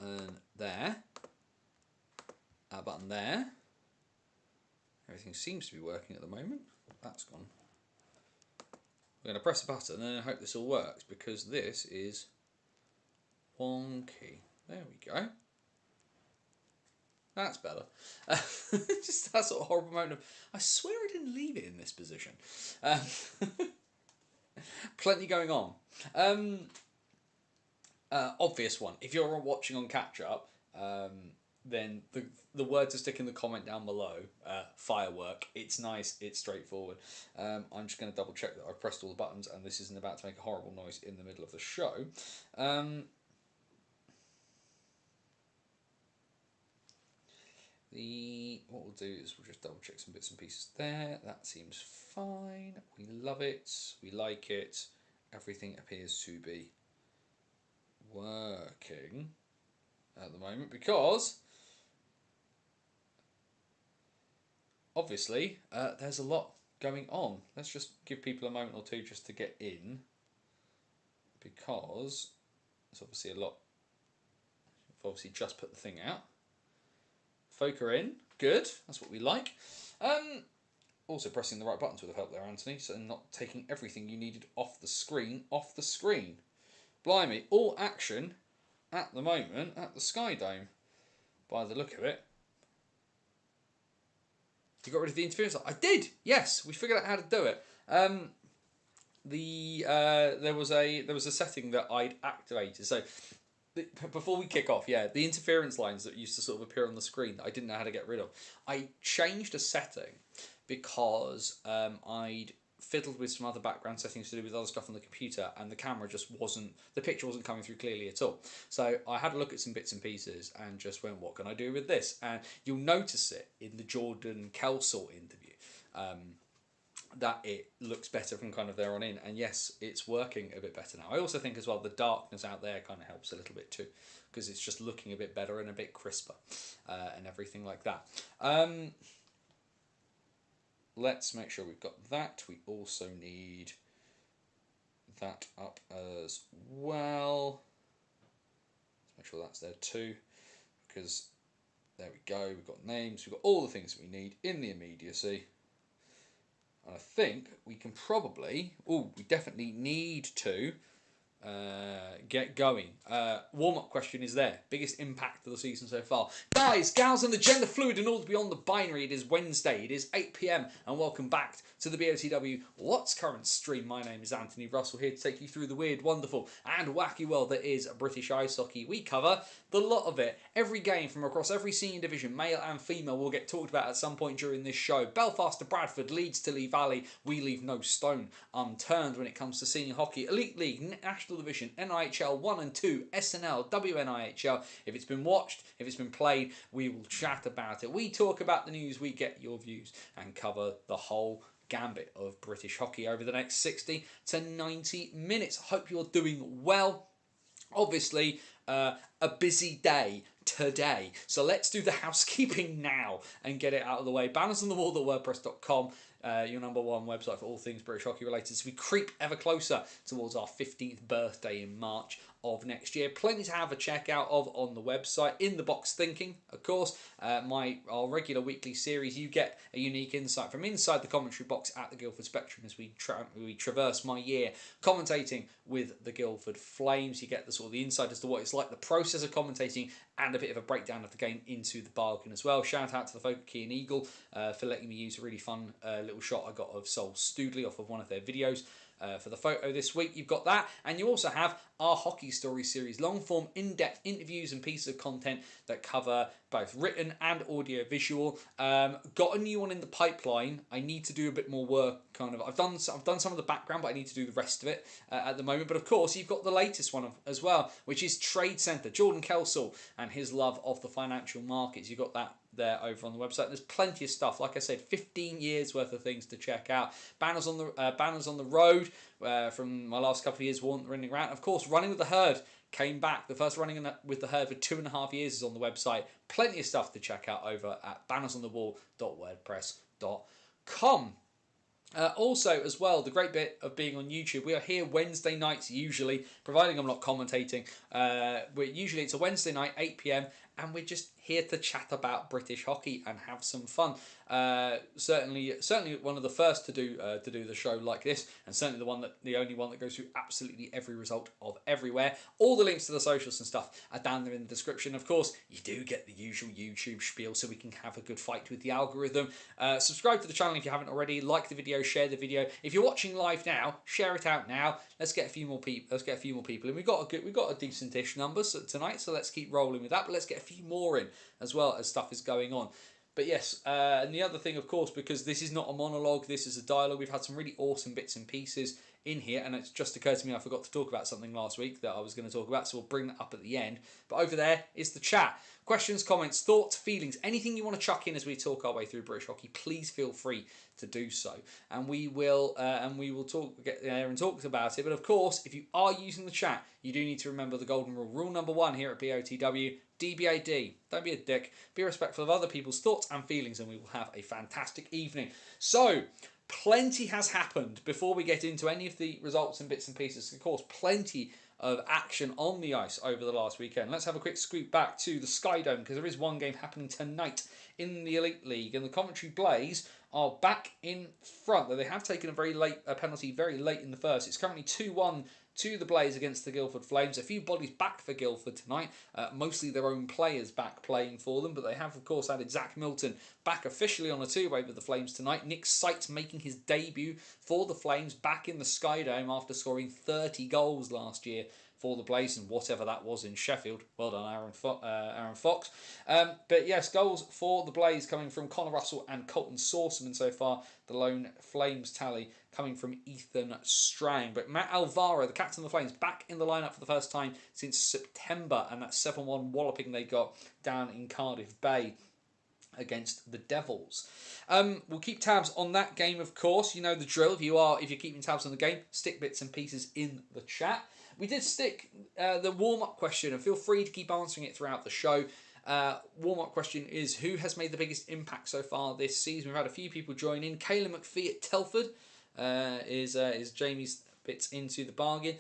button there, a button there. Everything seems to be working at the moment. That's gone. We're going to press a button and I hope this all works because this is wonky. There we go. That's better. Just that sort of horrible moment of, I swear I didn't leave it in this position. Plenty going on. Obvious one. If you're watching on catch up, then the word to stick in the comment down below, firework. It's nice, it's straightforward. I'm just going to double check that I've pressed all the buttons and this isn't about to make a horrible noise in the middle of the show. What we'll do is we'll just double check some bits and pieces there. That seems fine. We love it. We like it. Everything appears to be working at the moment because obviously there's a lot going on. Let's just give people a moment or two just to get in because there's obviously a lot. I've obviously just put the thing out. Folk are in. Good. That's what we like. Also pressing the right buttons would have helped there, Anthony, so not taking everything you needed off the screen. Blimey, all action at the moment at the Sky Dome, by the look of it. You got rid of the interference? I did! Yes, we figured out how to do it. There was a setting that I'd activated. So before we kick off, yeah, the interference lines that used to sort of appear on the screen that I didn't know how to get rid of. I changed a setting because I'd fiddled with some other background settings to do with other stuff on the computer and the camera just wasn't, the picture wasn't coming through clearly at all. So I had a look at some bits and pieces and just went, what can I do with this? And you'll notice it in the Jordan Kelsall interview. That it looks better from kind of there on in, and yes, it's working a bit better now. I also think as well the darkness out there kind of helps a little bit too, because it's just looking a bit better and a bit crisper and everything like that. Let's make sure we've got that. We also need that up as well. Let's make sure that's there too, because there we go, we've got names, we've got all the things that we need in the immediacy. And I think we can probably, we definitely need to get going. Warm-up question is there. Biggest impact of the season so far. Guys, gals and the gender fluid and all beyond the binary, it is Wednesday, it is 8 PM and welcome back to the BOTW What's Current stream. My name is Anthony Russell, here to take you through the weird, wonderful and wacky world that is British ice hockey. We cover the lot of it. Every game from across every senior division, male and female, will get talked about at some point during this show. Belfast to Bradford, Leeds to Lee Valley, we leave no stone unturned when it comes to senior hockey. Elite League, National Division, NIHL 1 and 2, SNL, WNIHL. If it's been watched, if it's been played, we will chat about it. We talk about the news, we get your views and cover the whole gambit of British hockey over the next 60 to 90 minutes. Hope you're doing well. Obviously, a busy day today. So let's do the housekeeping now and get it out of the way. bannersonthewall.wordpress.com, your number one website for all things British hockey related. So we creep ever closer towards our 15th birthday in March of next year. Plenty to have a check out of on the website. In the Box Thinking, of course, our regular weekly series. You get a unique insight from inside the commentary box at the Guildford Spectrum as we traverse my year commentating with the Guildford Flames. You get the sort of the insight as to what it's like, the process of commentating, and a bit of a breakdown of the game into the bargain as well. Shout out to the folk at Key and Eagle for letting me use a really fun little shot I got of Sol Stoodley off of one of their videos. For the photo this week, you've got that, and you also have our Hockey Story series, long-form, in-depth interviews and pieces of content that cover both written and audio-visual. Got a new one in the pipeline. I need to do a bit more work. I've done some of the background, but I need to do the rest of it at the moment. But of course, you've got the latest one as well, which is Trade Centre, Jordan Kelsall and his love of the financial markets. You've got that there over on the website. There's plenty of stuff. Like I said, 15 years worth of things to check out. Banners on the road from my last couple of years, running around. Of course, Running with the Herd came back. The first Running with the Herd for 2.5 years is on the website. Plenty of stuff to check out over at bannersonthewall.wordpress.com. Also, as well, the great bit of being on YouTube, we are here Wednesday nights usually, providing I'm not commentating. Usually it's a Wednesday night, 8 p.m, and we're just here to chat about British hockey and have some fun. Certainly one of the first to do the show like this, and certainly the only one that goes through absolutely every result of everywhere. All the links to the socials and stuff are down there in the description. Of course, you do get the usual YouTube spiel, so we can have a good fight with the algorithm. Subscribe to the channel if you haven't already. Like the video, share the video. If you're watching live now, share it out now. Let's get a few more people. And we've got a decent-ish number tonight, so let's keep rolling with that. But let's get a few more in as well as stuff is going on. But yes, and the other thing, of course, because this is not a monologue, this is a dialogue. We've had some really awesome bits and pieces in here, and it's just occurred to me I forgot to talk about something last week that I was going to talk about, so we'll bring that up at the end. But over there is the chat. Questions, comments, thoughts, feelings, anything you want to chuck in as we talk our way through British hockey, please feel free to do so, and we will get there and talk about it. But of course, if you are using the chat, you do need to remember the golden rule. Rule number 1 here at BOTW: DBAD. Don't be a dick. Be respectful of other people's thoughts and feelings, and we will have a fantastic evening. So, plenty has happened before we get into any of the results and bits and pieces. Of course, plenty of action on the ice over the last weekend. Let's have a quick scoop back to the Sky Dome, because there is one game happening tonight in the Elite League, and the Coventry Blaze are back in front, though they have taken a penalty very late in the first. It's currently 2-1 to the Blaze against the Guildford Flames. A few bodies back for Guildford tonight, mostly their own players back playing for them, but they have of course added Zach Milton back officially on a two-way with the Flames tonight. Nick Seitz making his debut for the Flames back in the Sky Dome after scoring 30 goals last year for the Blaze, and whatever that was in Sheffield. Well done, Aaron Fox. But yes, goals for the Blaze coming from Connor Russell and Colton Saucerman so far. The lone Flames tally coming from Ethan Strang. But Matt Alvaro, the captain of the Flames, back in the lineup for the first time since September, and that 7-1 walloping they got down in Cardiff Bay against the Devils. We'll keep tabs on that game, of course. You know the drill. If you're keeping tabs on the game, stick bits and pieces in the chat. We did stick the warm-up question, and feel free to keep answering it throughout the show. Warm-up question is, who has made the biggest impact so far this season? We've had a few people join in. Kayla McPhee at Telford is Jamie's bits into the bargain.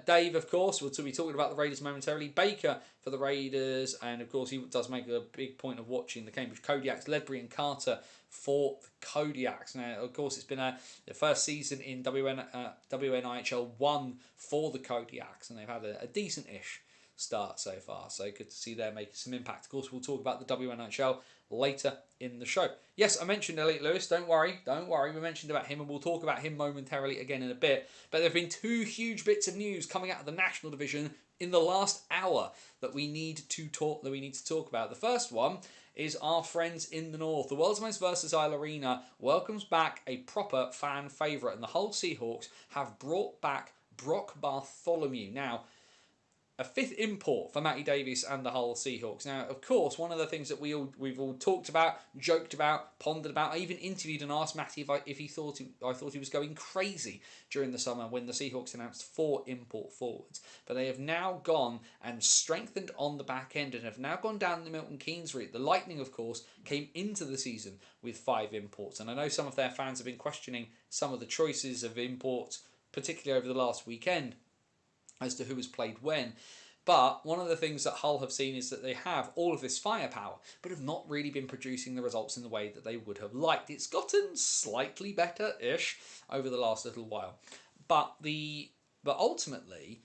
Dave, of course, we'll be talking about the Raiders momentarily. Baker for the Raiders, and of course he does make a big point of watching the Cambridge Kodiaks. Ledbury and Carter for the Kodiaks. Now, of course, it's been the first season in WNIHL 1 for the Kodiaks, and they've had a decent-ish start so far, so good to see them making some impact. Of course, we'll talk about the WNHL later in the show. Yes, I mentioned Elliot Lewis. Don't worry. We mentioned about him, and we'll talk about him momentarily again in a bit. But there have been 2 huge bits of news coming out of the National Division in the last hour that we need to talk about. The first one is our friends in the north. The World's Most versus Isle Arena welcomes back a proper fan favourite, and the Hull Seahawks have brought back Brock Bartholomew. Now, a 5th import for Matty Davies and the Hull Seahawks. Now, of course, one of the things that we've all talked about, joked about, pondered about. I even interviewed and asked Matty if he thought I thought he was going crazy during the summer when the Seahawks announced 4 import forwards. But they have now gone and strengthened on the back end and have now gone down the Milton Keynes route. The Lightning, of course, came into the season with 5 imports, and I know some of their fans have been questioning some of the choices of imports, particularly over the last weekend, as to who has played when. But one of the things that Hull have seen is that they have all of this firepower, but have not really been producing the results in the way that they would have liked. It's gotten slightly better-ish over the last little while. But ultimately,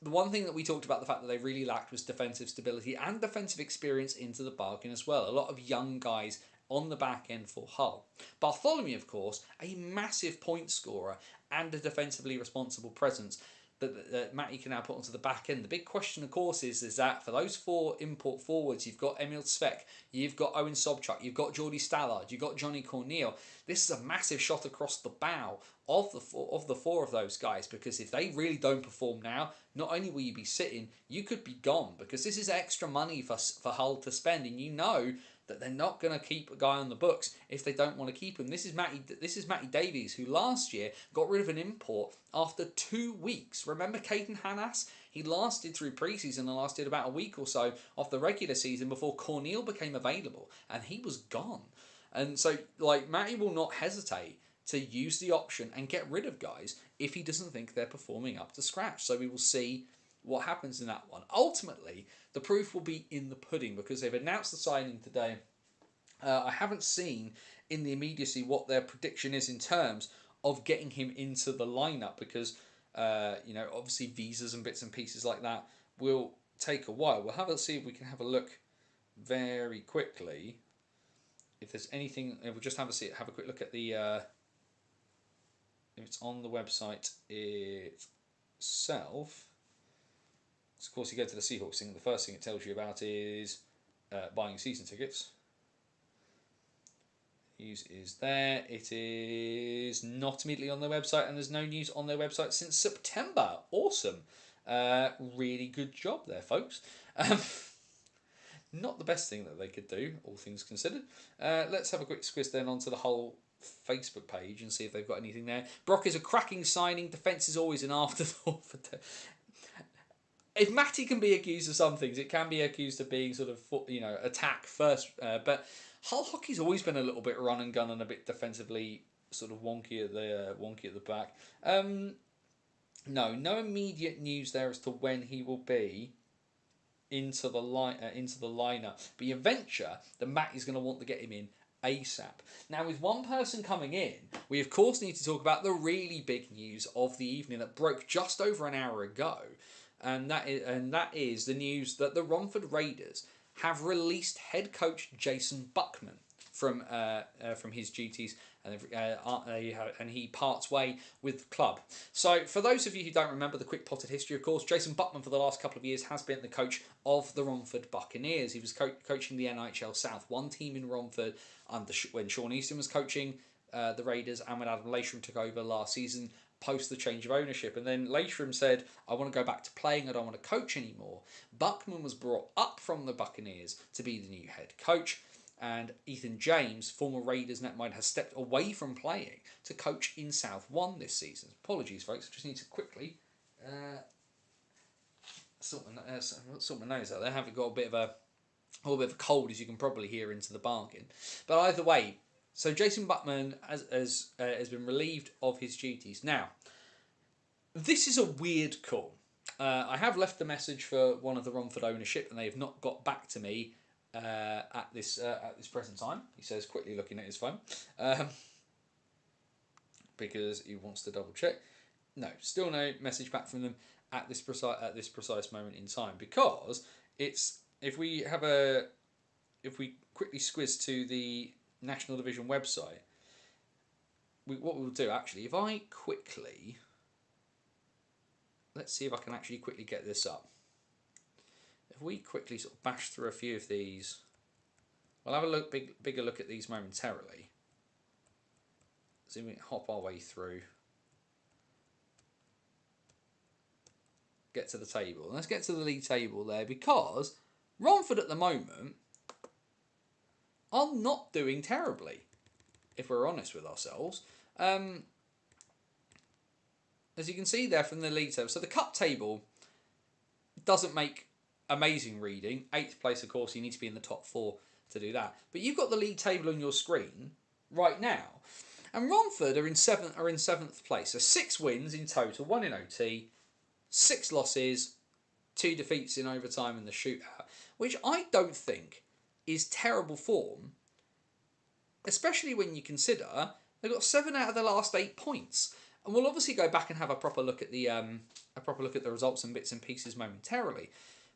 the one thing that we talked about, the fact that they really lacked, was defensive stability and defensive experience into the bargain as well. A lot of young guys on the back end for Hull. Bartholomew, of course, a massive point scorer and a defensively responsible presence that Matty can now put onto the back end. The big question, of course, is that for those 4 import forwards, you've got Emil Svek, you've got Owen Sobchuk, you've got Geordie Stallard, you've got Johnny Corneal. This is a massive shot across the bow of the four of those guys, because if they really don't perform now, not only will you be sitting, you could be gone, because this is extra money for Hull to spend, and you know that they're not going to keep a guy on the books if they don't want to keep him. This is Matty Davies, who last year got rid of an import after 2 weeks. Remember Caden Hannas? He lasted through pre-season and lasted about a week or so of the regular season before Corneal became available, and he was gone. And so, like, Matty will not hesitate to use the option and get rid of guys if he doesn't think they're performing up to scratch. So we will see what happens in that one. Ultimately, the proof will be in the pudding because they've announced the signing today. I haven't seen in the immediacy what their prediction is in terms of getting him into the lineup because, obviously visas and bits and pieces like that will take a while. We'll see if we can have a look very quickly. If there's anything, we'll just have a quick look at the if it's on the website itself. So of course, you go to the Seahawks thing. The first thing it tells you about is buying season tickets. News is there. It is not immediately on their website, and there's no news on their website since September. Awesome. Really good job there, folks. Not the best thing that they could do, all things considered. Let's have a quick squiz then onto the whole Facebook page and see if they've got anything there. Brock is a cracking signing. Defence is always an afterthought for. If Matty can be accused of some things, it can be accused of being sort of attack first. But Hull hockey's always been a little bit run and gun and a bit defensively sort of wonky at the back. No immediate news there as to when he will be into the lineup. But you venture that Matt is going to want to get him in ASAP. Now, with one person coming in, we of course need to talk about the really big news of the evening that broke just over an hour ago, and that is the news that the Romford Raiders have released head coach Jason Buckman from his duties, and he parts way with the club. So for those of you who don't remember the quick potted history, of course, Jason Buckman for the last couple of years has been the coach of the Romford Buccaneers. He was coaching the NHL South 1 team in Romford when Sean Easton was coaching the Raiders, and when Adam Leishram took over last season post the change of ownership. And then Leishram said, I want to go back to playing, I don't want to coach anymore. Buckman was brought up from the Buccaneers to be the new head coach. And Ethan James, former Raiders netminder, has stepped away from playing to coach in South 1 this season. Apologies, folks. I just need to quickly sort my nose out there. I haven't got a bit of a cold, as you can probably hear into the bargain. But either way, so Jason Buckman has been relieved of his duties. Now, this is a weird call. I have left a message for one of the Romford ownership, and they have not got back to me at this present time. He says, quickly looking at his phone, because he wants to double check. No, still no message back from them at this precise moment in time, because it's if we quickly squiz to the National Division website, what we'll do actually, if I quickly, let's see if I can actually quickly get this up. If we quickly sort of bash through a few of these, we'll have a bigger look at these momentarily. So we can hop our way through, get to the table. Let's get to the league table there, because Romford at the moment are not doing terribly, if we're honest with ourselves. As you can see there from the league table, so the cup table doesn't make amazing reading. 8th place, of course, you need to be in the top 4 to do that. But you've got the league table on your screen right now, and Romford are in 7th place. So 6 wins in total, 1 in OT, 6 losses, 2 defeats in overtime and the shootout, which I don't think is terrible form, especially when you consider they've got 7 out of the last 8 points. And we'll obviously go back and have a proper look at the results and bits and pieces momentarily.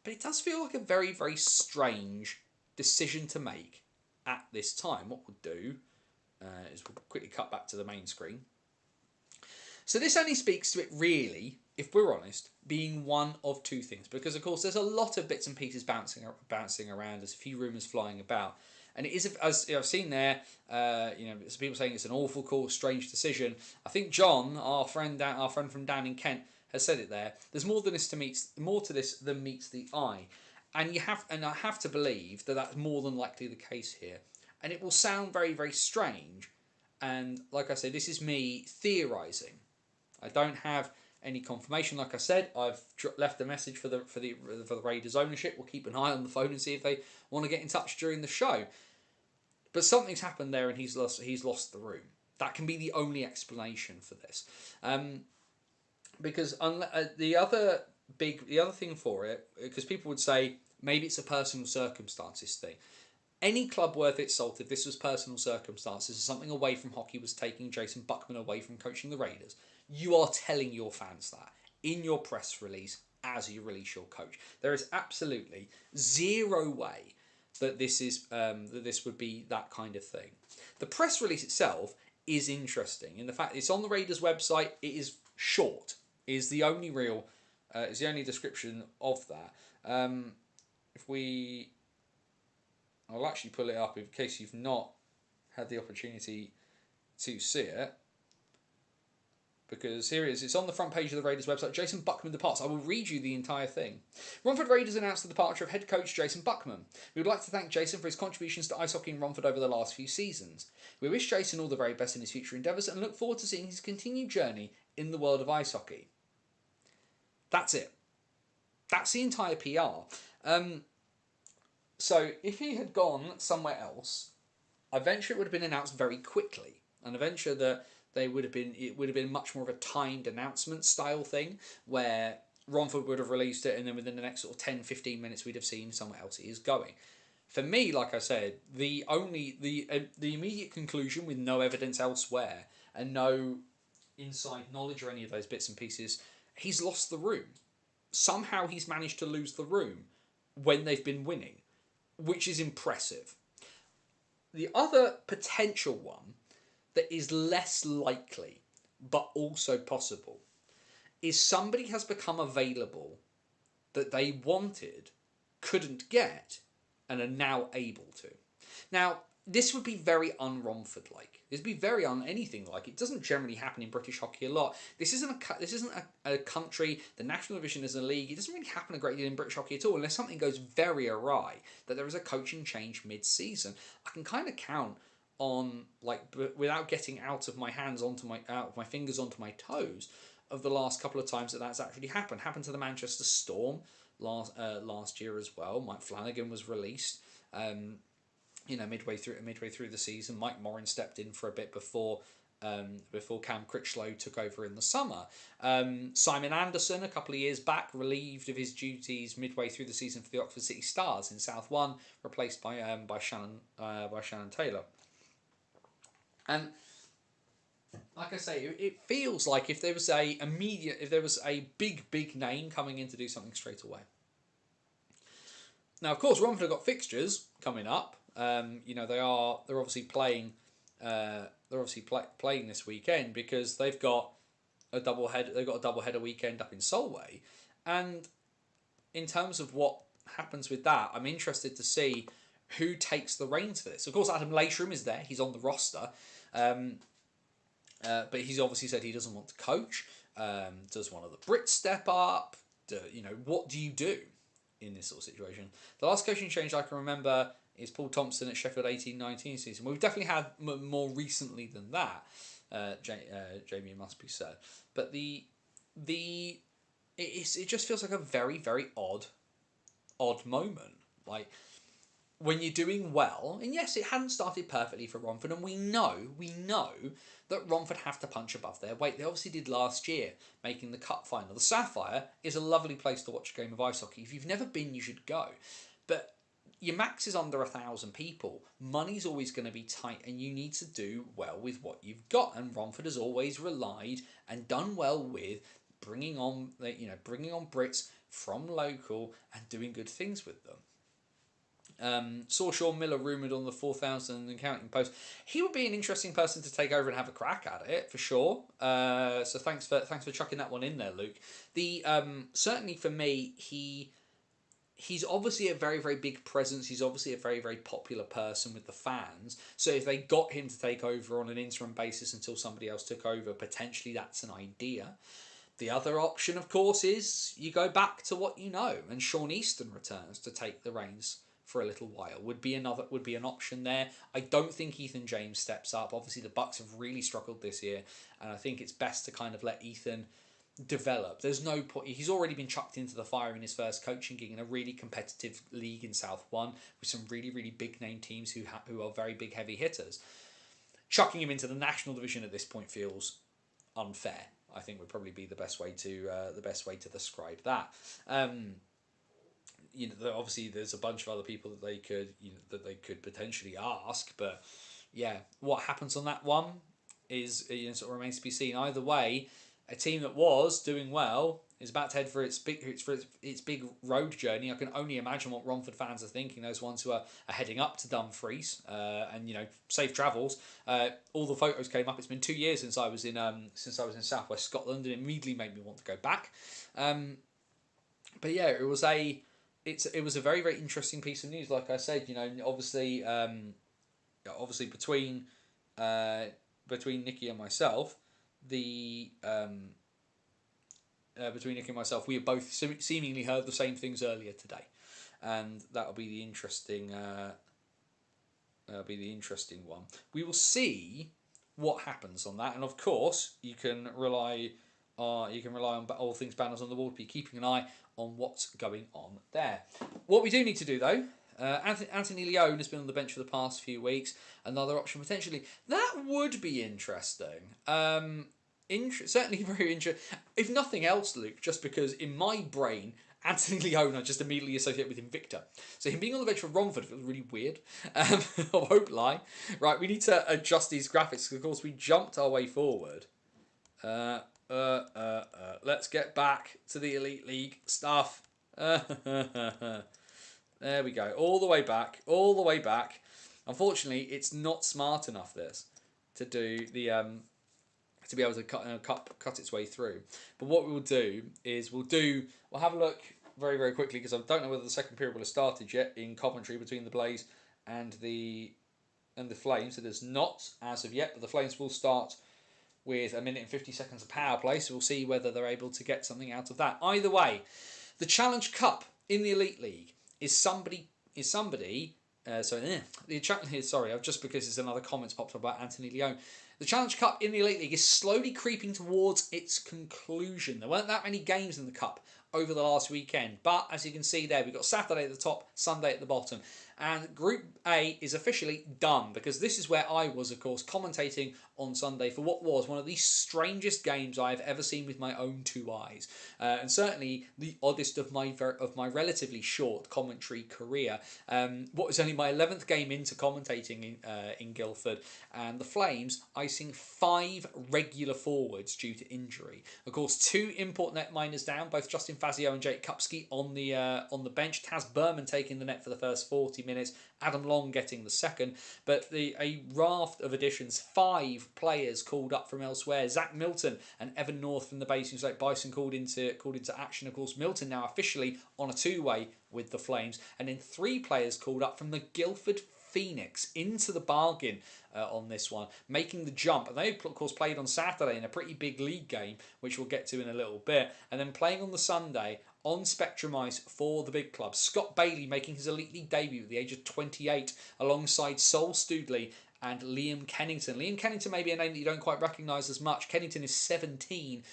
But it does feel like a very, very strange decision to make at this time. What we'll do is we'll quickly cut back to the main screen. So this only speaks to it really, if we're honest, being one of 2 things. Because, of course, there's a lot of bits and pieces bouncing around. There's a few rumours flying about. And it is, as I've seen there, some people saying it's an awful call, strange decision. I think John, our friend from down in Kent, has said it there. There's more to this than meets the eye, and I have to believe that that's more than likely the case here. And it will sound very, very strange. And like I say, this is me theorising. I don't have any confirmation. Like I said, I've left a message for the Raiders ownership. We'll keep an eye on the phone and see if they want to get in touch during the show. But something's happened there, and he's lost the room. That can be the only explanation for this, because the other thing for it, because people would say maybe it's a personal circumstances thing. Any club worth its salt, if this was personal circumstances, something away from hockey was taking Jason Buckman away from coaching the Raiders, you are telling your fans that in your press release as you release your coach. There is absolutely zero way that this would be that kind of thing. The press release itself is interesting in the fact it's on the Raiders website. It is short. Is the only real is the only description of that. If we, I'll actually pull it up in case you've not had the opportunity to see it. Because here it is. It's on the front page of the Raiders website. Jason Buckman departs. I will read you the entire thing. Romford Raiders announced the departure of head coach Jason Buckman. We would like to thank Jason for his contributions to ice hockey in Romford over the last few seasons. We wish Jason all the very best in his future endeavours and look forward to seeing his continued journey in the world of ice hockey. That's it. That's the entire PR. So if he had gone somewhere else, eventually it would have been announced very quickly. And eventually it would have been much more of a timed announcement style thing where Romford would have released it and then within the next sort of 10-15 minutes we'd have seen somewhere else he is going. For me, like I said, the immediate conclusion with no evidence elsewhere and no inside knowledge or any of those bits and pieces, he's lost the room. Somehow he's managed to lose the room when they've been winning, which is impressive. The other potential one that is less likely, but also possible, is somebody has become available that they wanted, couldn't get, and are now able to. Now, this would be very un-Romford-like. This would be very anything like. It doesn't generally happen in British hockey a lot. This isn't a country. The National Division is a league. It doesn't really happen a great deal in British hockey at all, unless something goes very awry, that there is a coaching change mid-season. I can kind of count on, like, without getting out of my fingers onto my toes, of the last couple of times that's actually happened. Happened to the Manchester Storm last year as well. Mike Flanagan was released. Midway through the season. Mike Morin stepped in for a bit before Cam Critchlow took over in the summer. Simon Anderson, a couple of years back, relieved of his duties midway through the season for the Oxford City Stars in South One, replaced by Shannon Taylor. And like I say, it feels like if there was a big name coming in to do something straight away. Now, of course, Romford have got fixtures coming up. They're obviously playing. Playing this weekend because they've got a doubleheader. They've got a doubleheader weekend up in Solway, and in terms of what happens with that, I'm interested to see who takes the reins for this. Of course, Adam Leishram is there. He's on the roster, but he's obviously said he doesn't want to coach. Does one of the Brits step up? What do you do in this sort of situation? The last coaching change I can remember is Paul Thompson at Sheffield 18-19 season. We've definitely had more recently than that, Jamie, must be said. But it just feels like a very, very odd moment. Like, when you're doing well, and yes, it hadn't started perfectly for Romford, and we know that Romford have to punch above their weight. They obviously did last year, making the cup final. The Sapphire is a lovely place to watch a game of ice hockey. If you've never been, you should go. But your max is under 1,000 people. Money's always going to be tight, and you need to do well with what you've got. And Romford has always relied and done well with bringing on Brits from local and doing good things with them. Saw Sean Miller rumoured on the 4,000 and counting post. He would be an interesting person to take over and have a crack at it for sure. So thanks for chucking that one in there, Luke. Certainly for me, he's obviously a very, very big presence. He's obviously a very, very popular person with the fans. So if they got him to take over on an interim basis until somebody else took over, potentially that's an idea. The other option, of course, is you go back to what you know, and Sean Easton returns to take the reins for a little while. Would be an option there. I don't think Ethan James steps up. Obviously, the Bucks have really struggled this year, and I think it's best to kind of let Ethan develop. There's no point. He's already been chucked into the fire in his first coaching gig in a really competitive league in South One with some really big name teams who are very big heavy hitters. Chucking him into the national division at this point feels unfair. I think would probably be the best way to describe that. Obviously there's a bunch of other people that they could potentially ask, but yeah, what happens on that one is sort of remains to be seen. Either way, a team that was doing well is about to head for its big road journey. I can only imagine what Romford fans are thinking. Those ones who are heading up to Dumfries, and safe travels. All the photos came up. It's been 2 years since I was in Southwest Scotland, and it immediately made me want to go back. But yeah, it was a very interesting piece of news. Like I said, obviously between Nicky and myself, we have both seemingly heard the same things earlier today, and that'll be the interesting. Be the interesting one. We will see what happens on that, and of course, you can rely on all things Banners on the Wall. Be keeping an eye on what's going on there. What we do need to do though. Anthony Leone has been on the bench for the past few weeks. Another option potentially. That would be interesting. Certainly very interesting. If nothing else, Luke, just because in my brain, Anthony Leone I just immediately associate with Invicta. So him being on the bench for Romford feels really weird. I won't lie. Right, we need to adjust these graphics because, of course, we jumped our way forward. Let's get back to the Elite League stuff. There we go. All the way back. Unfortunately, it's not smart enough this to do the to be able to cut its way through. But what we will do is we'll have a look very quickly because I don't know whether the second period will have started yet in Coventry between the Blaze and the Flames. It is not as of yet, but the Flames will start with 1 minute and 50 seconds of power play, so we'll see whether they're able to get something out of that. Either way, the Challenge Cup in the Elite League is somebody. Sorry, I've just because there's another comment popped up about Anthony Leone. The Challenge Cup in the Elite League is slowly creeping towards its conclusion. There weren't that many games in the Cup over the last weekend, but as you can see there, we've got Saturday at the top, Sunday at the bottom. And Group A is officially done because this is where I was, of course, commentating on Sunday for what was one of the strangest games I've ever seen with my own two eyes, and certainly the oddest of my relatively short commentary career. What was only my 11th game into commentating in Guildford, and the Flames icing 5 regular forwards due to injury. Of course, 2 import netminers down, both Justin Fazio and Jake Kupski on the bench. Taz Berman taking the net for the first 40 minutes. Adam Long getting the second, but a raft of additions. 5 players called up from elsewhere. Zach Milton and Evan North from the Basingstoke Bison called into action. Of course, Milton now officially on a 2-way with the Flames, and then 3 players called up from the Guildford Phoenix into the bargain on this one, making the jump. And they, of course, played on Saturday in a pretty big league game, which we'll get to in a little bit, and then playing on the Sunday on Spectrum Ice for the big club. Scott Bailey making his Elite League debut at the age of 28 alongside Sol Stoodley and Liam Kennington. Liam Kennington may be a name that you don't quite recognise as much. Kennington is 17,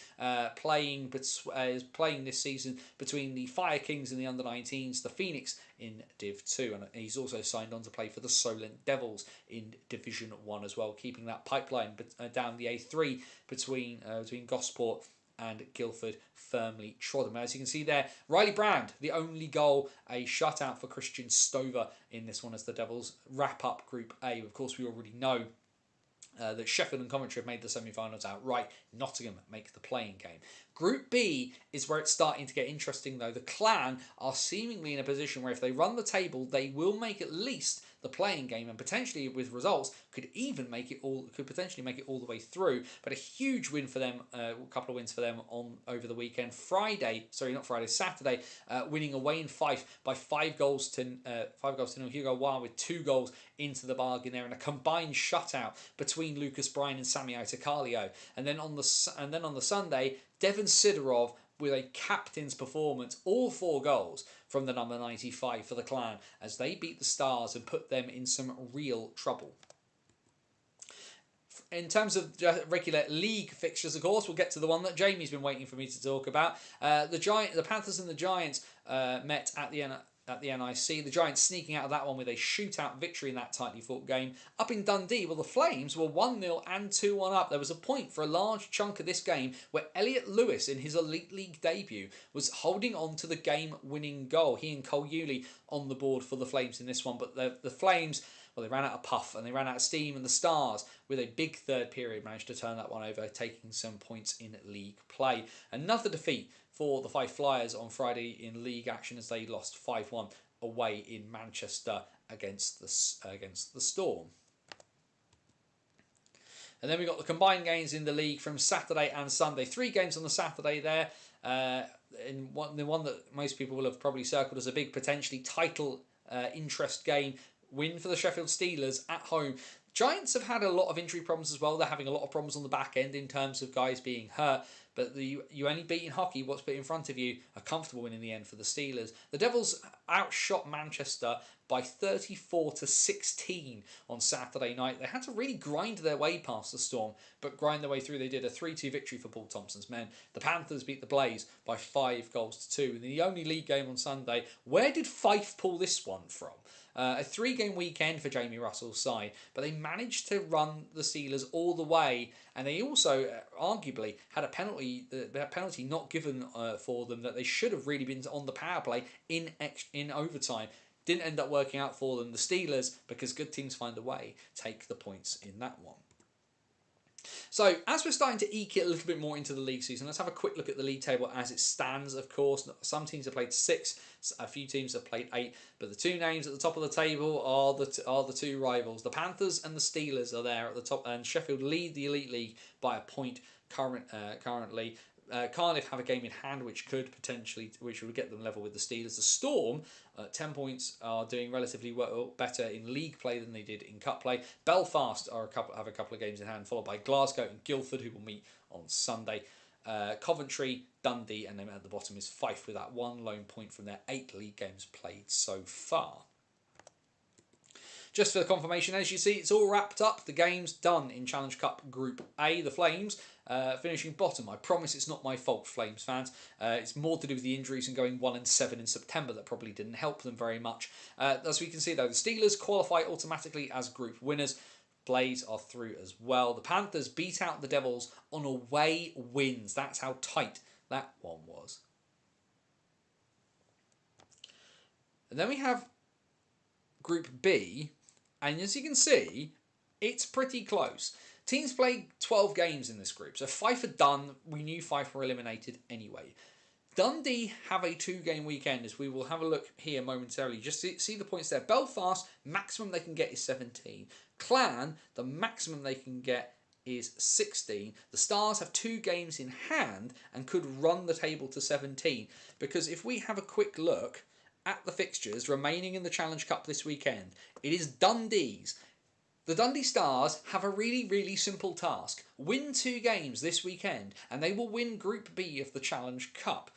playing this season between the Fire Kings in the under-19s, the Phoenix in Div 2, and he's also signed on to play for the Solent Devils in Division 1 as well, keeping that pipeline down the A3 between Gosport and Guildford firmly trodden. As you can see there, Riley Brand, the only goal, a shutout for Christian Stover in this one as the Devils wrap up Group A. Of course, we already know that Sheffield and Coventry have made the semi-finals outright. Nottingham make the playing game. Group B is where it's starting to get interesting, though. The Clan are seemingly in a position where if they run the table, they will make at least the playing game, and potentially with results could potentially make it all the way through. But a huge win for them, a couple of wins for them over the weekend. Saturday, winning away in Fife by 5 goals to 0. Hugo Wa with 2 goals into the bargain there, and a combined shutout between Lucas Bryan and Sami Itakalio. And then on the Sunday, Devon Sidorov with a captain's performance, all 4 goals from the number 95 for the Clan as they beat the Stars and put them in some real trouble. In terms of regular league fixtures, of course, we'll get to the one that Jamie's been waiting for me to talk about. The Panthers and the Giants met at the NIC. The Giants sneaking out of that one with a shootout victory in that tightly fought game. Up in Dundee, well, the Flames were 1-0 and 2-1 up. There was a point for a large chunk of this game where Elliot Lewis, in his Elite League debut, was holding on to the game-winning goal. He and Cole Yulee on the board for the Flames in this one, but the Flames... well, they ran out of puff and they ran out of steam, and the Stars, with a big third period, managed to turn that one over, taking some points in league play. Another defeat for the Fife Flyers on Friday in league action as they lost 5-1 away in Manchester against the Storm. And then we got the combined games in the league from Saturday and Sunday. 3 games on the Saturday there. The one that most people will have probably circled as a big potentially title interest game. Win for the Sheffield Steelers at home. Giants have had a lot of injury problems as well. They're having a lot of problems on the back end in terms of guys being hurt. But you only beat in hockey what's put in front of you. A comfortable win in the end for the Steelers. The Devils outshot Manchester by 34-16 on Saturday night. They had to really grind their way past the Storm, but grind their way through. They did a 3-2 victory for Paul Thompson's men. The Panthers beat the Blaze by 5-2. In the only league game on Sunday, where did Fife pull this one from? A 3-game weekend for Jamie Russell's side, but they managed to run the Steelers all the way, and they also arguably had a penalty not given for them that they should have really been on the power play in overtime. Didn't end up working out for them. The Steelers, because good teams find a way, take the points in that one. So, as we're starting to eke it a little bit more into the league season, let's have a quick look at the league table as it stands, of course. Some teams have played 6, a few teams have played 8, but the 2 names at the top of the table are the 2 rivals. The Panthers and the Steelers are there at the top, and Sheffield lead the Elite League by a point currently. Cardiff have a game in hand which would get them level with the Steelers. The Storm, 10 points, are doing relatively better in league play than they did in cup play. Belfast have a couple of games in hand, followed by Glasgow and Guildford, who will meet on Sunday. Coventry, Dundee, and then at the bottom is Fife with that 1 lone point from their 8 league games played so far. Just for the confirmation, as you see, it's all wrapped up. The game's done in Challenge Cup Group A. The Flames finishing bottom. I promise it's not my fault, Flames fans. It's more to do with the injuries and going 1-7 in September that probably didn't help them very much. As we can see, though, the Steelers qualify automatically as group winners. Blaze are through as well. The Panthers beat out the Devils on away wins. That's how tight that one was. And then we have Group B. And as you can see, it's pretty close. Teams played 12 games in this group. So Fife are done. We knew Fife were eliminated anyway. Dundee have a 2-game weekend, as we will have a look here momentarily. Just see the points there. Belfast, maximum they can get is 17. Clan, the maximum they can get is 16. The Stars have 2 games in hand and could run the table to 17. Because if we have a quick look at the fixtures remaining in the Challenge Cup this weekend, it is Dundee's. The Dundee Stars have a really, really simple task. Win 2 games this weekend and they will win Group B of the Challenge Cup.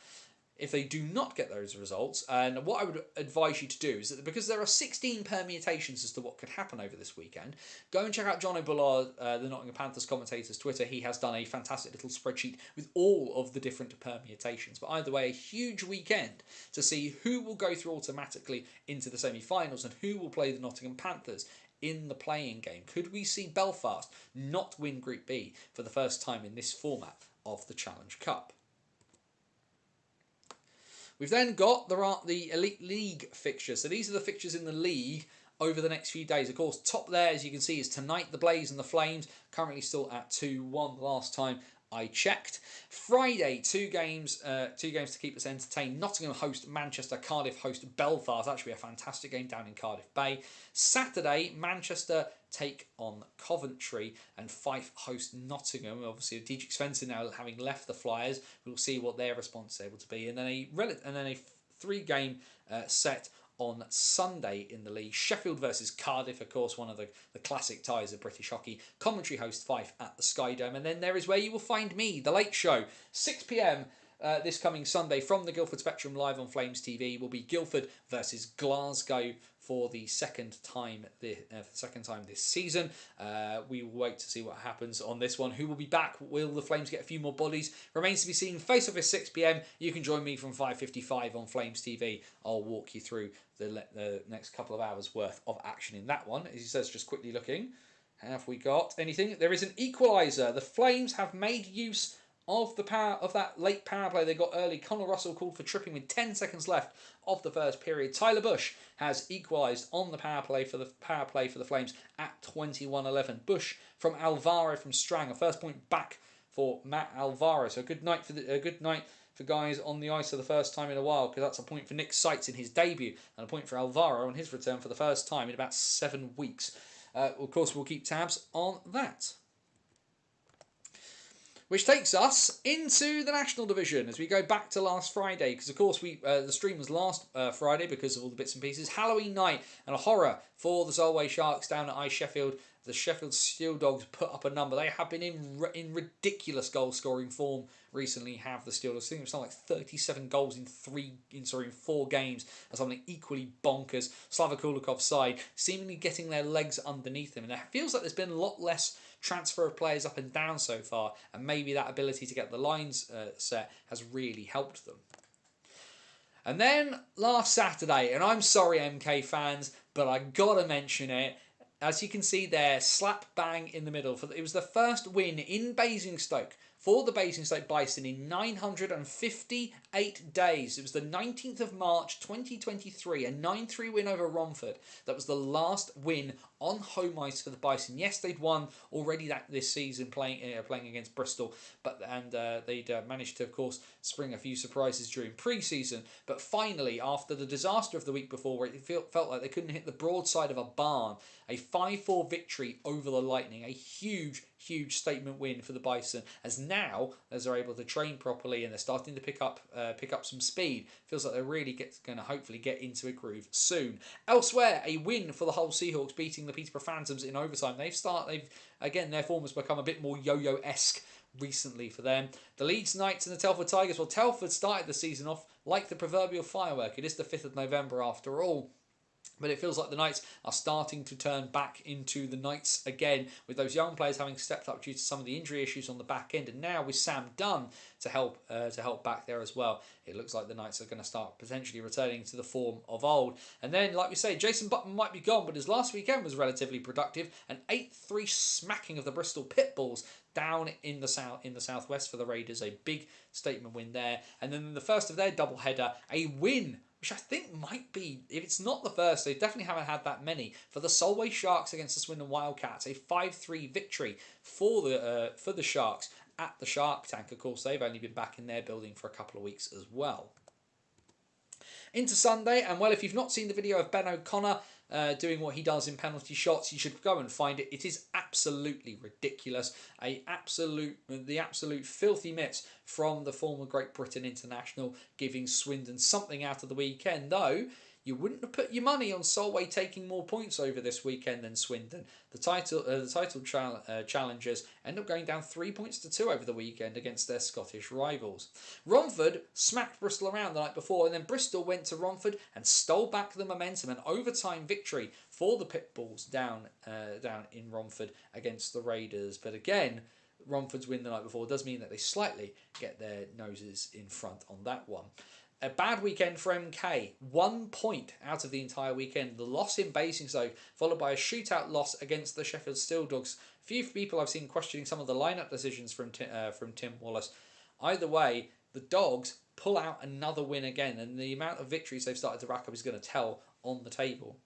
If they do not get those results, and what I would advise you to do is that because there are 16 permutations as to what could happen over this weekend, go and check out John O'Bullard, the Nottingham Panthers commentator's Twitter. He has done a fantastic little spreadsheet with all of the different permutations. But either way, a huge weekend to see who will go through automatically into the semi-finals and who will play the Nottingham Panthers in the playing game. Could we see Belfast not win Group B for the first time in this format of the Challenge Cup? We've then got the Elite League fixtures. So these are the fixtures in the league over the next few days. Of course, top there, as you can see, is tonight, the Blaze and the Flames, currently still at 2-1 the last time I checked. Friday, 2 games to keep us entertained. Nottingham host Manchester, Cardiff host Belfast. That should be a fantastic game down in Cardiff Bay. Saturday, Manchester take on Coventry and Fife host Nottingham. Obviously, Dietrich Svensson now having left the Flyers. We'll see what their response is able to be. And then a 3-game set on Sunday in the league. Sheffield versus Cardiff, of course, one of the classic ties of British hockey. Coventry host Fife at the Sky Dome. And then there is where you will find me, The Late Show, 6 p.m, this coming Sunday from the Guildford Spectrum live on Flames TV will be Guildford versus Glasgow for the second time this season. We will wait to see what happens on this one. Who will be back? Will the Flames get a few more bodies? Remains to be seen. Face off is 6 p.m. You can join me from 5:55 on Flames TV. I'll walk you through the next couple of hours worth of action in that one. As he says, just quickly looking, have we got anything? There is an equaliser. The Flames have made use of the power of that late power play they got early. Connor Russell called for tripping with 10 seconds left of the first period. Tyler Bush has equalised on the power play for the Flames at 21-11. Bush from Alvaro from Strang, a first point back for Matt Alvaro. So a good night for guys on the ice for the first time in a while, because that's a point for Nick Seitz in his debut and a point for Alvaro on his return for the first time in about 7 weeks. Of course, we'll keep tabs on that. Which takes us into the National Division as we go back to last Friday, because of course the stream was last Friday because of all the bits and pieces. Halloween night and a horror for the Solway Sharks down at Ice Sheffield. The Sheffield Steel Dogs put up a number. They have been in ridiculous goal scoring form recently. Have the Steel Dogs? I think it was something like 37 goals in 4 games, and something equally bonkers. Slava Kulikov's side seemingly getting their legs underneath them, and it feels like there's been a lot less transfer of players up and down so far, and maybe that ability to get the lines set has really helped them. And then last Saturday, and I'm sorry MK fans, but I gotta mention it. As you can see there, slap bang in the middle. It was the first win in Basingstoke for the Basingstoke Bison in 958 days. It was the 19th of March 2023, a 9-3 win over Romford. That was the last win on home ice for the Bison. Yes, they'd won already this season playing against Bristol, they'd managed to, of course, spring a few surprises during pre-season. But finally, after the disaster of the week before, where it felt like they couldn't hit the broadside of a barn, a 5-4 victory over the Lightning, a huge statement win for the Bison, as they're able to train properly and they're starting to pick up some speed. Feels like they're really going to hopefully get into a groove soon. Elsewhere, a win for the Hull Seahawks, beating the Peterborough Phantoms in overtime. Their form has become a bit more yo-yo-esque recently for them. The Leeds Knights and the Telford Tigers. Well, Telford started the season off like the proverbial firework. It is the 5th of November after all. But it feels like the Knights are starting to turn back into the Knights again, with those young players having stepped up due to some of the injury issues on the back end, and now with Sam Dunn to help back there as well, it looks like the Knights are going to start potentially returning to the form of old. And then, like we say, Jason Button might be gone, but his last weekend was relatively productive. An 8-3 smacking of the Bristol Pitbulls down in the southwest for the Raiders, a big statement win there. And then the first of their doubleheader, a win, which I think might be, if it's not the first, they definitely haven't had that many, for the Solway Sharks against the Swindon Wildcats. A 5-3 victory for the Sharks at the Shark Tank. Of course, they've only been back in their building for a couple of weeks as well. Into Sunday, and well, if you've not seen the video of Ben O'Connor doing what he does in penalty shots, you should go and find it. It is absolutely ridiculous. The absolute filthy mitts from the former Great Britain international, giving Swindon something out of the weekend, though you wouldn't have put your money on Solway taking more points over this weekend than Swindon. The title challengers end up going down 3 points to 2 over the weekend against their Scottish rivals. Romford smacked Bristol around the night before, and then Bristol went to Romford and stole back the momentum. An overtime victory for the Pitbulls down in Romford against the Raiders. But again, Romford's win the night before does mean that they slightly get their noses in front on that one. A bad weekend for MK. 1 point out of the entire weekend. The loss in Basingstoke, followed by a shootout loss against the Sheffield Steel Dogs. Few people I've seen questioning some of the lineup decisions from Tim Wallace. Either way, the Dogs pull out another win again, and the amount of victories they've started to rack up is going to tell on the table.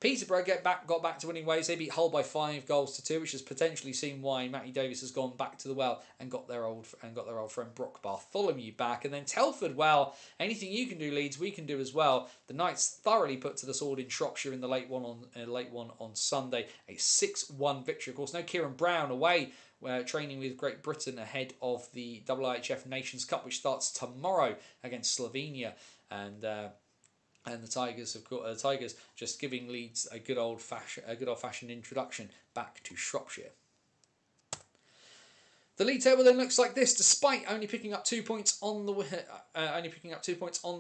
Peterborough got back to winning ways. They beat Hull by 5-2, which has potentially seen why Matty Davis has gone back to the well and got their old friend Brock Bartholomew back. And then Telford, well, anything you can do, Leeds, we can do as well. The Knights thoroughly put to the sword in Shropshire in the late one on Sunday, a 6-1 victory. Of course, no Kieran Brown away. Training with Great Britain ahead of the IIHF Nations Cup, which starts tomorrow against Slovenia, and the Tigers just giving Leeds a good old fashioned introduction back to Shropshire. The league table then looks like this. Despite only picking up 2 points on the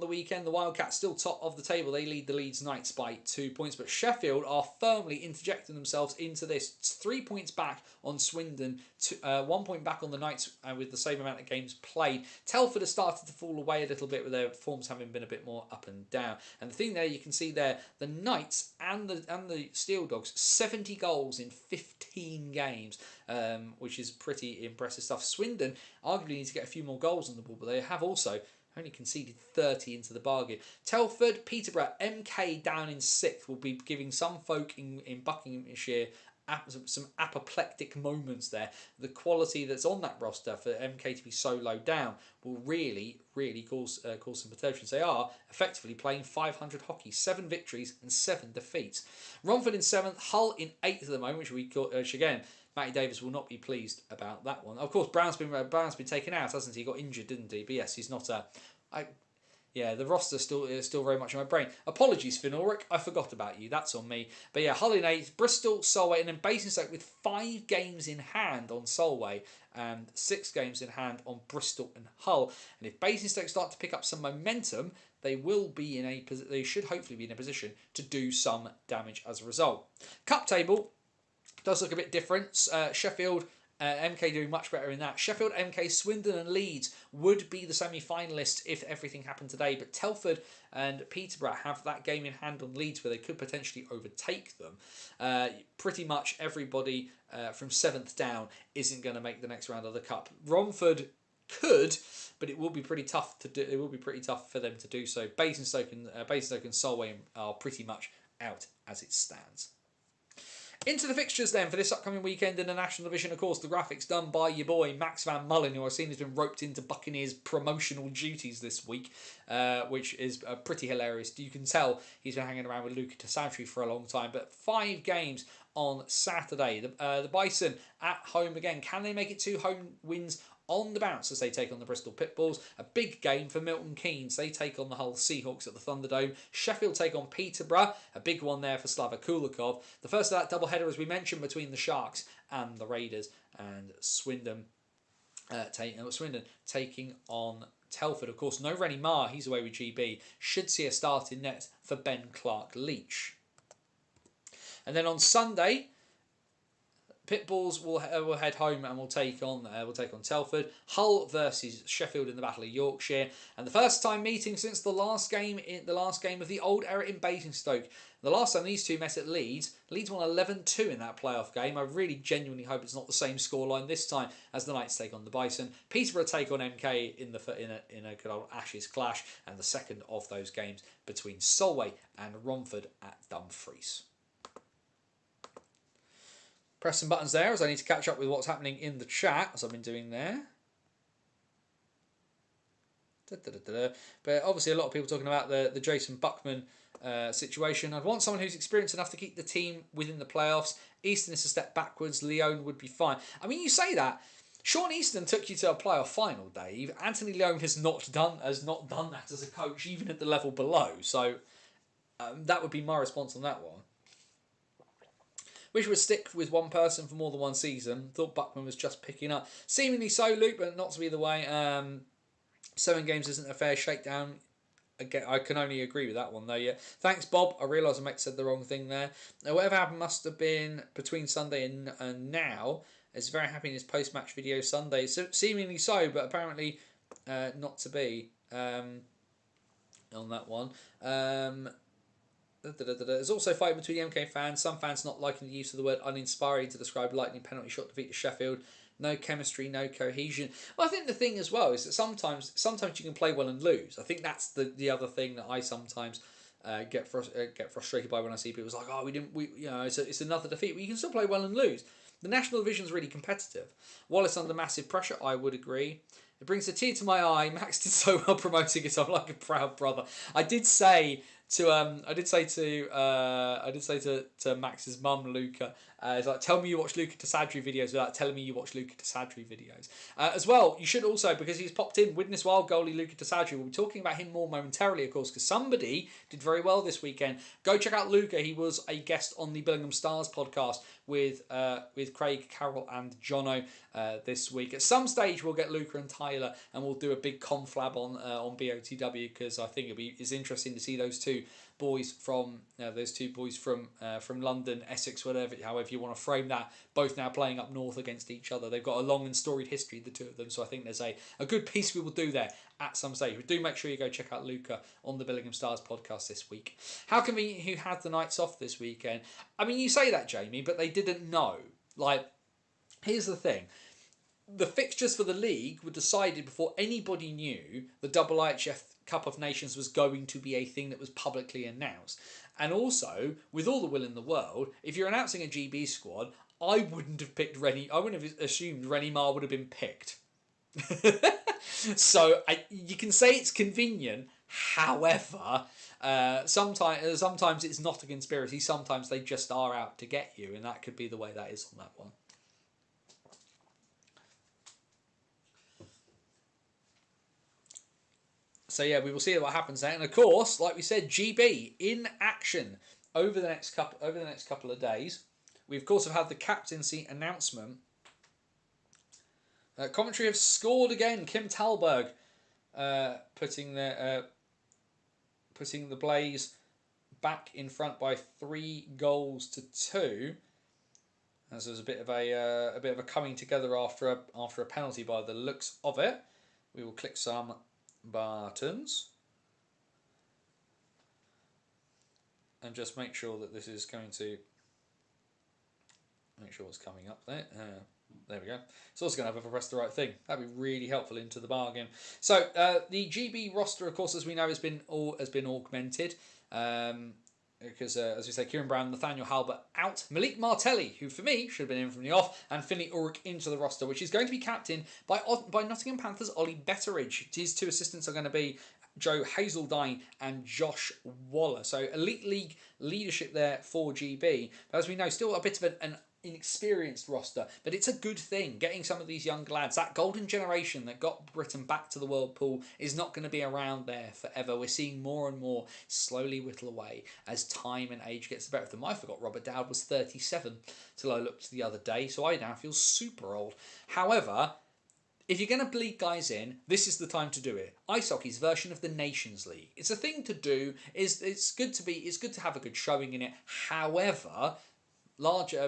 weekend, the Wildcats still top of the table. They lead the Leeds Knights by 2 points, but Sheffield are firmly interjecting themselves into this. It's 3 points back on Swindon, 1 point back on the Knights with the same amount of games played. Telford has started to fall away a little bit with their forms having been a bit more up and down. And the thing there you can see there, the Knights and the Steel Dogs, 70 goals in 15 games, which is pretty impressive stuff. Swindon arguably need to get a few more goals on the ball, but they have also only conceded 30 into the bargain. Telford, Peterborough, MK down in 6th will be giving some folk in Buckinghamshire some apoplectic moments there. The quality that's on that roster for MK to be so low down will really cause some perturbations. They are effectively playing 500 hockey, 7 victories and 7 defeats. Romford in 7th, Hull in 8th at the moment, which again, Matty Davis will not be pleased about that one. Of course, Brown's been taken out, hasn't he? He got injured, didn't he? But yes, he's not the roster is still very much in my brain. Apologies, Finn Ulrich, I forgot about you. That's on me. But yeah, Hull in 8th, Bristol, Solway, and then Basingstoke with 5 games in hand on Solway and 6 games in hand on Bristol and Hull. And if Basingstoke start to pick up some momentum, they should hopefully be in a position to do some damage as a result. Cup table does look a bit different. Sheffield, MK doing much better in that. Sheffield, MK, Swindon and Leeds would be the semi-finalists if everything happened today, but Telford and Peterborough have that game in hand on Leeds where they could potentially overtake them. Pretty much everybody from 7th down isn't going to make the next round of the Cup. Romford could, but it will be pretty tough to do. It will be pretty tough for them to do so. Basingstoke and Solway are pretty much out as it stands. Into the fixtures then for this upcoming weekend in the National Division. Of course, the graphics done by your boy Max Van Mullen, who I've seen has been roped into Buccaneers promotional duties this week, which is pretty hilarious. You can tell he's been hanging around with Luca Tassantri for a long time. But 5 games on Saturday. The Bison at home again. Can they make it 2 home wins on the bounce as they take on the Bristol Pitbulls? A big game for Milton Keynes. They take on the Hull Seahawks at the Thunderdome. Sheffield take on Peterborough. A big one there for Slava Kulikov. The first of that doubleheader, as we mentioned, between the Sharks and the Raiders, and Swindon taking on Telford. Of course, no Rennie Marr. He's away with GB. Should see a start in net for Ben Clark-Leach. And then on Sunday, Pitbulls will head home and will take on Telford. Hull versus Sheffield in the Battle of Yorkshire, and the first time meeting since the last game of the old era in Basingstoke. The last time these two met at Leeds won 11-2 in that playoff game. I really genuinely hope it's not the same scoreline this time as the Knights take on the Bison. Peterborough take on MK in a good old Ashes clash, and the second of those games between Solway and Romford at Dumfries. Press some buttons there as I need to catch up with what's happening in the chat, as I've been doing there. But obviously a lot of people talking about the Jason Buckman situation. I'd want someone who's experienced enough to keep the team within the playoffs. Easton is a step backwards. Leone would be fine. I mean, you say that. Sean Easton took you to a playoff final, Dave. Anthony Leone has not done that as a coach, even at the level below. So that would be my response on that one. Wish we would stick with one person for more than one season. Thought Buckman was just picking up. Seemingly so, Luke, but not to be the way. 7 games isn't a fair shakedown. Again, I can only agree with that one, though, yeah. Thanks, Bob. I realise I said the wrong thing there. Now, whatever happened must have been between Sunday and now. It's very happy in his post-match video Sunday. So, seemingly so, but apparently not to be on that one. There's also fighting between the MK fans. Some fans not liking the use of the word uninspiring to describe lightning penalty shot defeat to Sheffield. No chemistry, no cohesion. Well, I think the thing as well is that sometimes you can play well and lose. I think that's the other thing that I sometimes get frustrated by when I see people. It's like, oh, it's another defeat. But you can still play well and lose. The National Division is really competitive. Wallace under massive pressure, I would agree. It brings a tear to my eye. Max did so well promoting it. I'm like a proud brother. I did say to Max's mum, Luca, it's like, tell me you watch Luca Tasadri videos without telling me you watch Luca Tasadri videos. As well, you should also, because he's popped in, Widnes Wild goalie Luca Tasadri. We'll be talking about him more momentarily, of course, because somebody did very well this weekend. Go check out Luca. He was a guest on the Billingham Stars podcast with Craig, Carol, and Jono this week. At some stage, we'll get Luca and Tyler, and we'll do a big conflab on BOTW, because I think it's interesting to see those two boys from London, Essex, however you want to frame that, both now playing up north against each other. They've got a long and storied history, the two of them, so I think there's a good piece we will do there at some stage. But do make sure you go check out Luca on the Billingham Stars podcast this week. How convenient who had the nights off this weekend. I mean, you say that, Jamie, but they didn't know. Like, here's the thing. The fixtures for the league were decided before anybody knew the IHF Cup of Nations was going to be a thing that was publicly announced. And also, with all the will in the world, if you're announcing a GB squad, I wouldn't have assumed Rennie Mar would have been picked. So you can say it's convenient. However, sometimes it's not a conspiracy. Sometimes they just are out to get you, and that could be the way that is on that one. So yeah, we will see what happens there. And of course, like we said, GB in action over the next couple of days. We of course have had the captaincy announcement. Coventry have scored again. Kim Talberg putting the Blaze back in front by 3-2. As there's a bit of a coming together after a penalty by the looks of it. We will click some buttons and just make sure that this is going to make sure it's coming up there. There we go. It's also going to have to press the right thing. That'd be really helpful into the bargain. So the GB roster, of course, as we know, has been augmented. Because, as we say, Kieran Brown, Nathaniel Halbert out. Malik Martelli, who for me should have been in from the off, and Finley Ulrich into the roster, which is going to be captained by Nottingham Panthers' Ollie Betteridge. His two assistants are going to be Joe Hazeldine and Josh Waller. So elite league leadership there for GB. But as we know, still a bit of an inexperienced roster, but it's a good thing. Getting some of these young lads, that golden generation that got Britain back to the World Pool, is not going to be around there forever. We're seeing more and more slowly whittle away as time and age gets the better of them. I forgot Robert Dowd was 37 till I looked the other day, so I now feel super old. However, if you're going to bleed guys in, this is the time to do it. Ice hockey's version of the Nations League. It's a thing to do. It's good to have a good showing in it. However,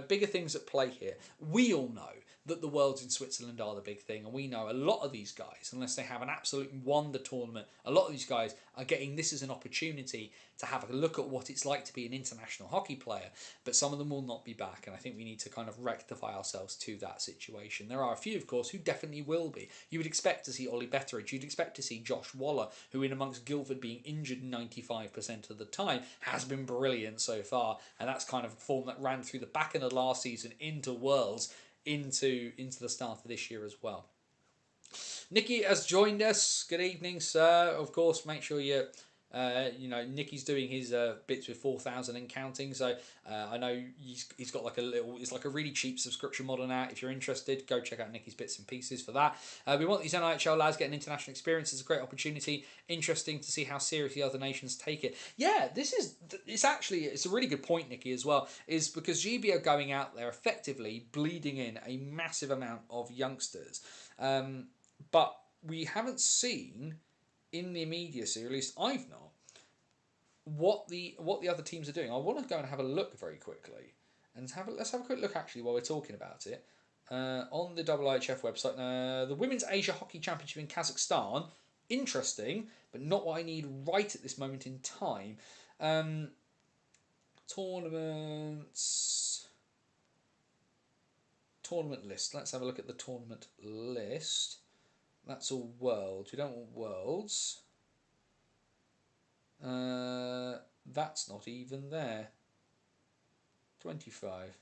bigger things at play here. We all know that the Worlds in Switzerland are the big thing, and we know a lot of these guys, unless they have an absolute wonder tournament, a lot of these guys are getting this as an opportunity to have a look at what it's like to be an international hockey player, but some of them will not be back, and I think we need to kind of rectify ourselves to that situation. There are a few, of course, who definitely will be. You would expect to see Ollie Betteridge, you'd expect to see Josh Waller, who in amongst Guildford being injured 95% of the time, has been brilliant so far, and that's kind of a form that ran through the back end of last season into Worlds, into the start of this year as well. Nicky has joined us. Good evening, sir. Of course, make sure Nicky's doing his bits with 4,000 and counting. So I know he's got it's like a really cheap subscription model now. If you're interested, go check out Nicky's bits and pieces for that. We want these NIHL lads getting international experience. It's a great opportunity. Interesting to see how seriously other nations take it. Yeah, it's a really good point, Nicky, as well, is because GB are going out there effectively bleeding in a massive amount of youngsters. But we haven't seen in the immediacy, or at least I've not, what the other teams are doing. I want to go and have a look very quickly, and let's have a quick look actually while we're talking about it. On the IHF website, the Women's Asia Hockey Championship in Kazakhstan, interesting, but not what I need right at this moment in time. Tournament list. Let's have a look at the tournament list. That's all Worlds. We don't want Worlds. That's not even there. 25.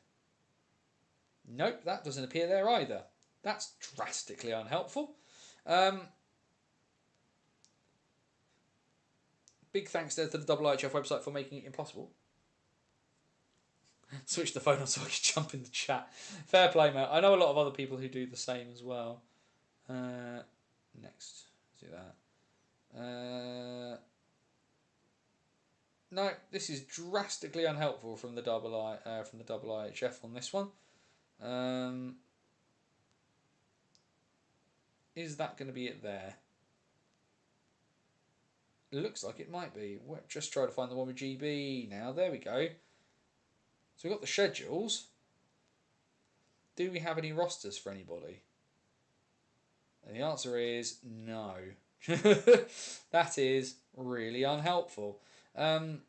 Nope, that doesn't appear there either. That's drastically unhelpful. Big thanks there to the IHF website for making it impossible. Switch the phone on so I can jump in the chat. Fair play, mate. I know a lot of other people who do the same as well. Next, let's do that. no, this is drastically unhelpful from the double IHF on this one. Is that going to be it there? It looks like it might be. We'll just try to find the one with GB now. There we go. So we've got the schedules. Do we have any rosters for anybody? And the answer is no. That is really unhelpful. But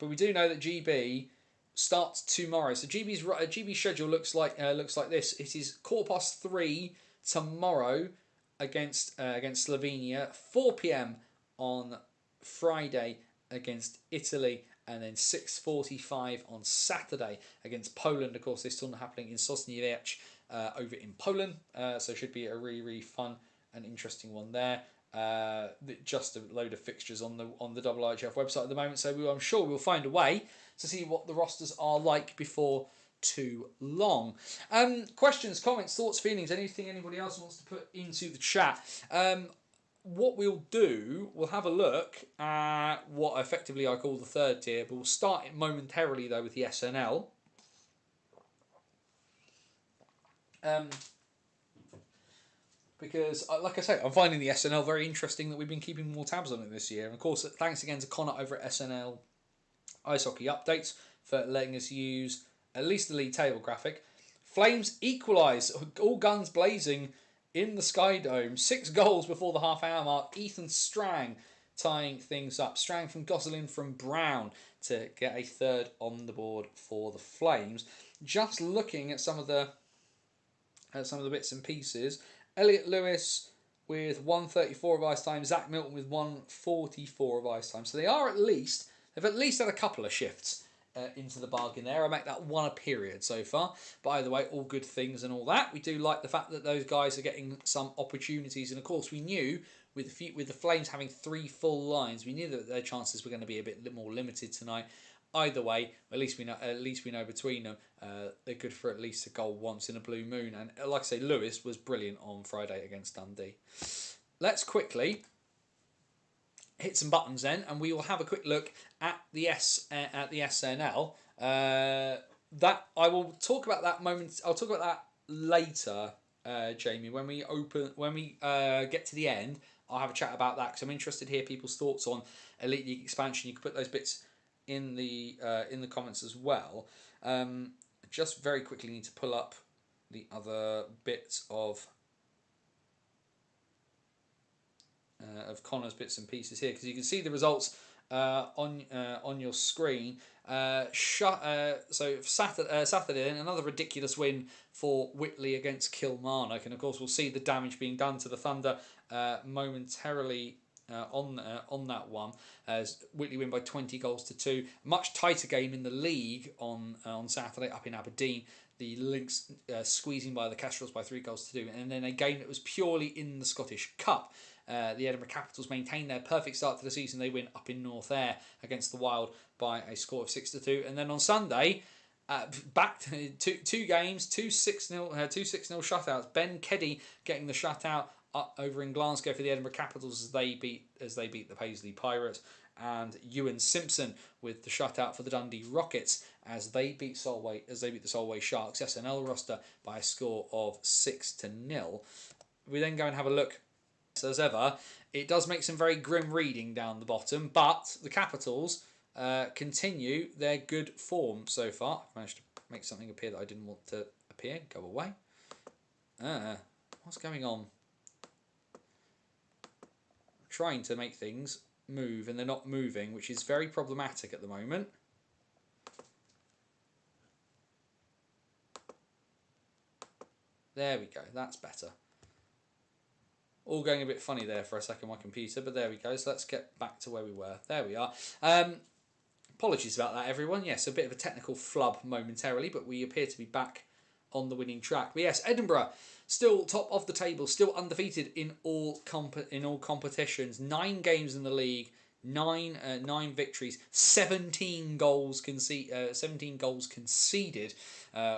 we do know that GB starts tomorrow. So GB's schedule looks like this. It is 3:15 tomorrow against Slovenia, 4 p.m. on Friday against Italy, and then 6:45 on Saturday against Poland. Of course, this tournament happening in Sosnowiec over in Poland, so it should be a really fun and interesting one there. Just a load of fixtures on the IHF website at the moment, so I'm sure we'll find a way to see what the rosters are like before too long. Questions, comments, thoughts, feelings, anything anybody else wants to put into the chat. What we'll do, we'll have a look at what effectively I call the third tier, but we'll start it momentarily though with the SNL. Because, like I say, I'm finding the SNL very interesting, that we've been keeping more tabs on it this year. And of course, thanks again to Connor over at SNL Ice Hockey Updates for letting us use at least the league table graphic. Flames equalise, all guns blazing in the Sky Dome. 6 goals before the half-hour mark. Ethan Strang tying things up. Strang from Gosselin from Brown to get a third on the board for the Flames. Just looking at some of the bits and pieces. Elliot Lewis with 134 of ice time. Zach Milton with 144 of ice time. So they've at least had a couple of shifts into the bargain there. I make that one a period so far. But either way, all good things and all that. We do like the fact that those guys are getting some opportunities. And of course, we knew with the Flames having 3 full lines, we knew that their chances were going to be a bit more limited tonight. Either way, at least we know between them they're good for at least a goal once in a blue moon. And like I say, Lewis was brilliant on Friday against Dundee. Let's quickly hit some buttons then, and we will have a quick look at the SNL. That I will talk about that moment. I'll talk about that later, Jamie. When we get to the end, I'll have a chat about that because I'm interested to hear people's thoughts on Elite League expansion. You can put those bits in the comments as well. Just very quickly need to pull up the other bits of Connor's bits and pieces here, because you can see the results on your screen. So Saturday, another ridiculous win for Whitley against Kilmarnock, and of course we'll see the damage being done to the Thunder momentarily on that one, as Whitley win by 20 goals to 2. Much tighter game in the league on Saturday up in Aberdeen. The Lynx squeezing by the Kestrels by 3 goals to 2, and then a game that was purely in the Scottish Cup. The Edinburgh Capitals maintain their perfect start to the season. They win up in North Ayr against the Wild by a score of 6-2, and then on Sunday, back to two games, 2-6-0 shutouts. Ben Keddy getting the shutout over in Glasgow for the Edinburgh Capitals as they beat the Paisley Pirates, and Ewan Simpson with the shutout for the Dundee Rockets as they beat the Solway Sharks SNL roster by a score of 6-0. We then go and have a look. As ever, it does make some very grim reading down the bottom, but the Capitals continue their good form so far. I've managed to make something appear that I didn't want to appear. Go away. What's going on? I'm trying to make things move and they're not moving, which is very problematic at the moment. There we go. That's better. All going a bit funny there for a second, my computer, but there we go. So let's get back to where we were. There we are. Apologies about that, everyone. Yes, a bit of a technical flub momentarily, but we appear to be back on the winning track. But yes, Edinburgh still top of the table, still undefeated in all competitions. 9 games in the league, 9 victories, 17 goals conceded,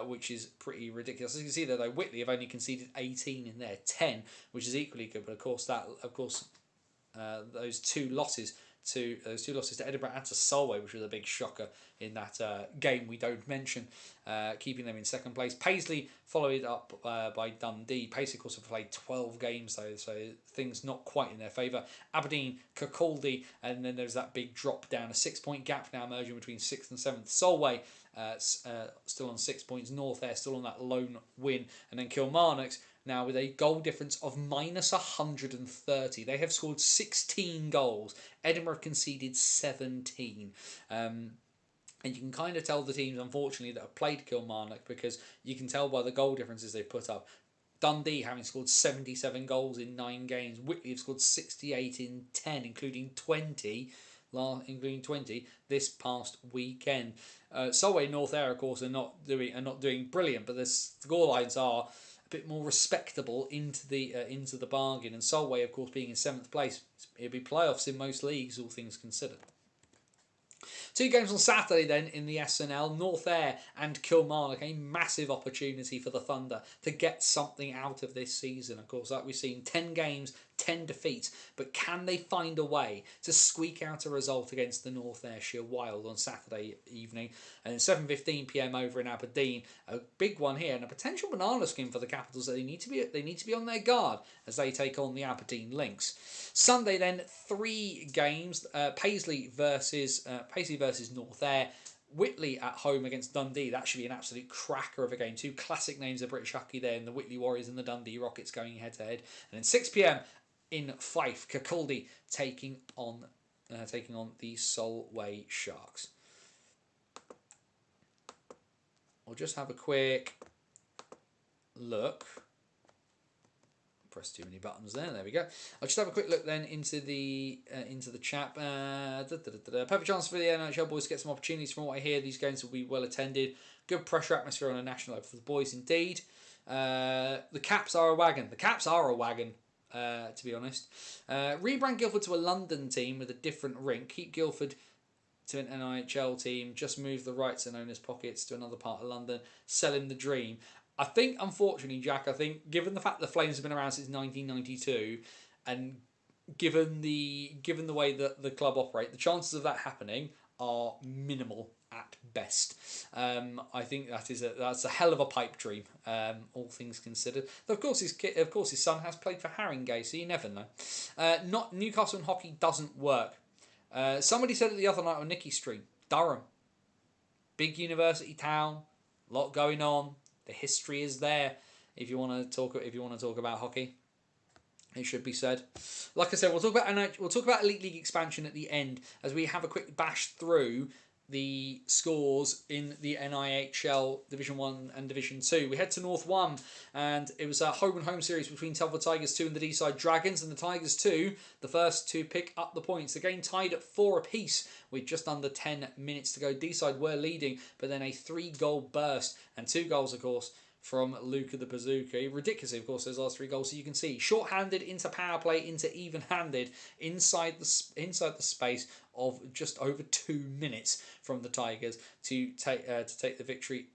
which is pretty ridiculous. As you can see there, though, Whitley have only conceded 18 in their 10, which is equally good. But of course, those 2 losses two losses to Edinburgh and to Solway, which was a big shocker in that game we don't mention, keeping them in second place. Paisley followed up by Dundee. Paisley, of course, have played 12 games though, so things not quite in their favour. Aberdeen, Kirkcaldy, and then there's that big drop down, a 6-point gap now emerging between 6th and 7th. Solway still on 6 points. North Air still on that lone win, and then Kilmarnock's now with a goal difference of minus 130. They have scored 16 goals. Edinburgh conceded 17. And you can kind of tell the teams, unfortunately, that have played Kilmarnock, because you can tell by the goal differences they've put up. Dundee having scored 77 goals in 9 games. Whitley have scored 68 in 10, including 20 this past weekend. Solway, North Air, of course, are not doing brilliant, but the score lines are a bit more respectable into the bargain. And Solway, of course, being in 7th place, it'll be playoffs in most leagues, all things considered. 2 games on Saturday then in the SNL, North Air and Kilmarnock, a massive opportunity for the Thunder to get something out of this season. Of course, like we've seen, 10 games, 10 defeats, but can they find a way to squeak out a result against the North Ayrshire Wild on Saturday evening? And then 7:15 p.m. over in Aberdeen, a big one here and a potential banana skin for the Capitals. They need to be on their guard as they take on the Aberdeen Lynx. Sunday then, 3 games: Paisley versus North Air. Whitley at home against Dundee. That should be an absolute cracker of a game. 2 classic names of British hockey there, in the Whitley Warriors and the Dundee Rockets going head to head. And then 6 p.m. in Fife, Kirkcaldy taking on the Solway Sharks. We'll just have a quick look. Press too many buttons there. There we go. I'll just have a quick look then into the chat. Perfect chance for the NHL boys to get some opportunities. From what I hear, these games will be well attended. Good pressure atmosphere on a national level for the boys, indeed. The Caps are a wagon. The Caps are a wagon, to be honest. Rebrand Guildford to a London team with a different rink. Keep Guildford to an NIHL team. Just move the rights and owners' pockets to another part of London. Sell him the dream. I think, unfortunately, Jack, given the fact the Flames have been around since 1992, and given the way that the club operate, the chances of that happening are minimal at best. I think that's a hell of a pipe dream, all things considered. Though of course his son has played for Haringey, so you never know. Not Newcastle and hockey doesn't work. Somebody said it the other night on Nicky's stream. Durham, big university town, lot going on. The history is there. If you want to talk about hockey, it should be said. Like I said, we'll talk about Elite League expansion at the end, as we have a quick bash through the scores in the NIHL Division 1 and Division 2. We head to North 1, and it was a home and home series between Telford Tigers 2 and the Deeside Dragons, and the Tigers 2, the first to pick up the points. The game tied at 4 apiece with just under 10 minutes to go. Deeside were leading, but then a 3-goal burst, and 2 goals, of course, from Luca the Bazooka. Ridiculously, of course, those last 3 goals. So you can see, short-handed into power play, into even-handed, inside the space of just over 2 minutes from the Tigers to take the victory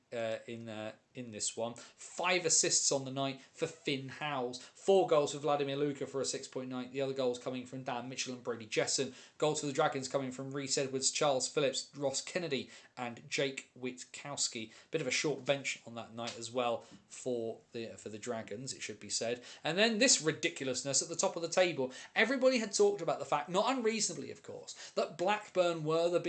in this one. 5 assists on the night for Finn Howells. 4 goals for Vladimir Luka for a 6.9. The other goals coming from Dan Mitchell and Brody Jessen. Goals for the Dragons coming from Rhys Edwards, Charles Phillips, Ross Kennedy and Jake Witkowski. Bit of a short bench on that night as well for the Dragons, it should be said. And then this ridiculousness at the top of the table. Everybody had talked about the fact, not unreasonably of course, that Blackburn were the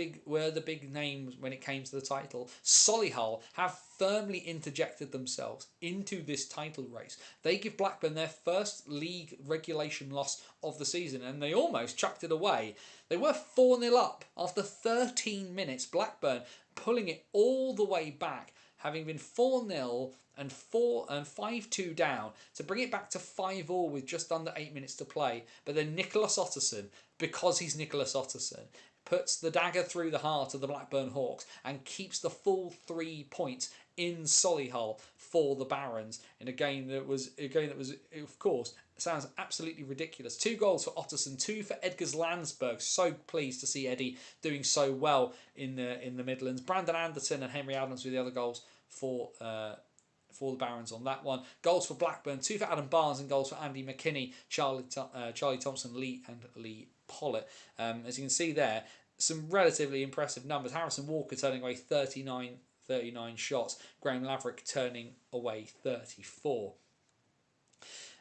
big names when it came to the title. Solihull have firmly interjected themselves into this title race. They give Blackburn their first league regulation loss of the season, and they almost chucked it away. They were 4-0 up after 13 minutes. Blackburn pulling it all the way back, having been 4-0 and 5-2 down, to bring it back to 5-all with just under 8 minutes to play. But then Nicholas Otterson, because he's Nicholas Otterson, puts the dagger through the heart of the Blackburn Hawks and keeps the full 3 points in Solihull for the Barons in a game that was of course sounds absolutely ridiculous. 2 goals for Otterson, 2 for Edgars Landsberg. So pleased to see Eddie doing so well in the Midlands. Brandon Anderson and Henry Adams with the other goals for for the Barons on that one. Goals for Blackburn, 2 for Adam Barnes, and goals for Andy McKinney, Charlie Thompson, and Lee Pollitt. As you can see there, some relatively impressive numbers. Harrison Walker turning away 39 shots. Graham Laverick turning away 34.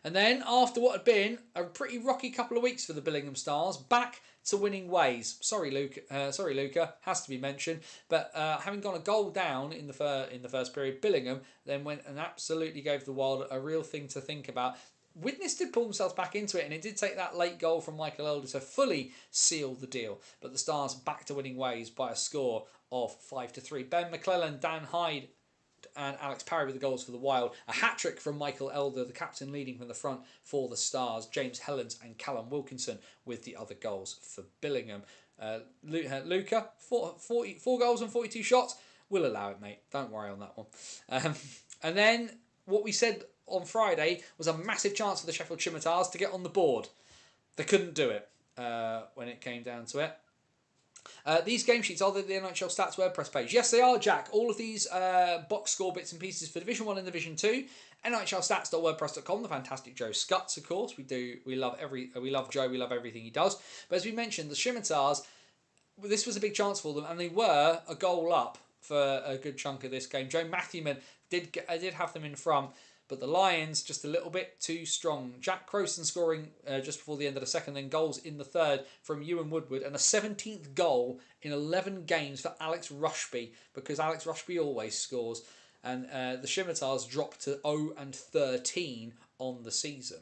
And then, after what had been a pretty rocky couple of weeks for the Billingham Stars, back to winning ways. Sorry, Luca, has to be mentioned. But having gone a goal down in the first period, Billingham then went and absolutely gave the Wild a real thing to think about. Widnes did pull themselves back into it, and it did take that late goal from Michael Elder to fully seal the deal. But the Stars back to winning ways by a score of 5-3. Ben McClellan, Dan Hyde, and Alex Parry with the goals for the Wild. A hat-trick from Michael Elder, the captain leading from the front for the Stars. James Helens and Callum Wilkinson with the other goals for Billingham. Luca, 4 goals and 42 shots. We'll allow it, mate. Don't worry on that one. And then what we said on Friday was a massive chance for the Sheffield Scimitars to get on the board. They couldn't do it when it came down to it. These game sheets are the NHL Stats WordPress page. Yes, they are, Jack. All of these box score bits and pieces for Division 1 and Division 2. NHLstats.wordpress.com. The fantastic Joe Scutts, of course. We love Joe. We love everything he does. But as we mentioned, the Scimitars, this was a big chance for them, and they were a goal up for a good chunk of this game. Joe Matthewman did have them in front, but the Lions just a little bit too strong. Jack Croston scoring just before the end of the second, then goals in the third from Ewan Woodward, and a 17th goal in 11 games for Alex Rushby, because Alex Rushby always scores. And the Scimitars dropped to 0-13 on the season.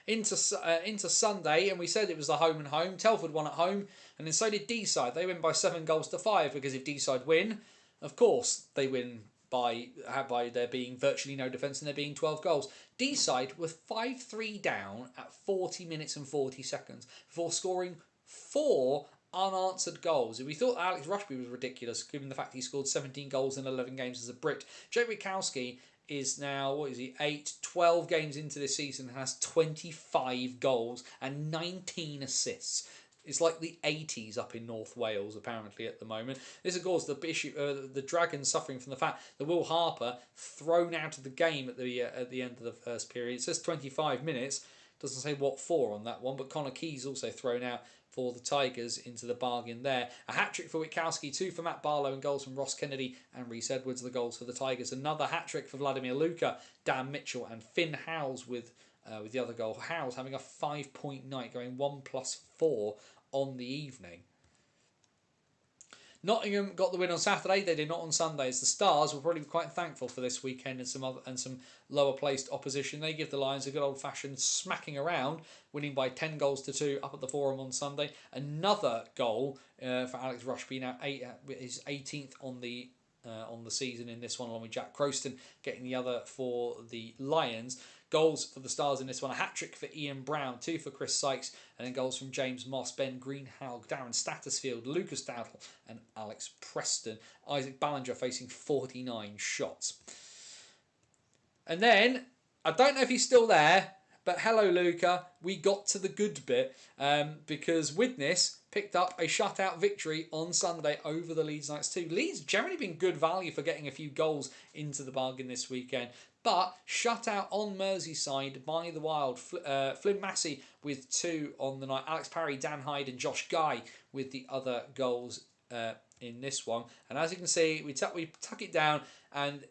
Into Sunday, and we said it was the home and home. Telford won at home, and then so did Deeside. They win by 7-5, because if Deeside win, of course they win by there being virtually no defence and there being 12 goals. Deeside were 5-3 down at 40 minutes and 40 seconds before scoring 4 unanswered goals. We thought Alex Rushby was ridiculous, given the fact he scored 17 goals in 11 games as a Brit. Jake Witkowski is now, 12 games into this season and has 25 goals and 19 assists. It's like the 80s up in North Wales, apparently, at the moment. This, of course, the Dragons suffering from the fact that Will Harper thrown out of the game at the end of the first period. It says 25 minutes. Doesn't say what for on that one, but Connor Keys also thrown out for the Tigers into the bargain there. A hat-trick for Witkowski, 2 for Matt Barlow, and goals from Ross Kennedy and Rhys Edwards, the goals for the Tigers. Another hat-trick for Vladimir Luka, Dan Mitchell, and Finn Howes with the other goal. Howes having a 5-point night, going 1+4 on the evening. Nottingham got the win on Saturday. They did not on Sundays. The Stars will probably be quite thankful for this weekend and some lower placed opposition. They give the Lions a good old fashioned smacking around, winning by 10-2 up at the Forum on Sunday. Another goal for Alex Rushby, now his 18th on the season in this one, along with Jack Croston getting the other for the Lions. Goals for the Stars in this one: a hat-trick for Ian Brown, 2 for Chris Sykes, and then goals from James Moss, Ben Greenhalgh, Darren Stattersfield, Lucas Dowdle and Alex Preston. Isaac Ballinger facing 49 shots. And then, I don't know if he's still there, but hello Luca, we got to the good bit, because Widnes picked up a shutout victory on Sunday over the Leeds Knights 2. Leeds generally been good value for getting a few goals into the bargain this weekend, but shut out on Merseyside by the Wild. Flynn Massey with 2 on the night. Alex Parry, Dan Hyde and Josh Guy with the other goals in this one. And as you can see, we tuck it down, and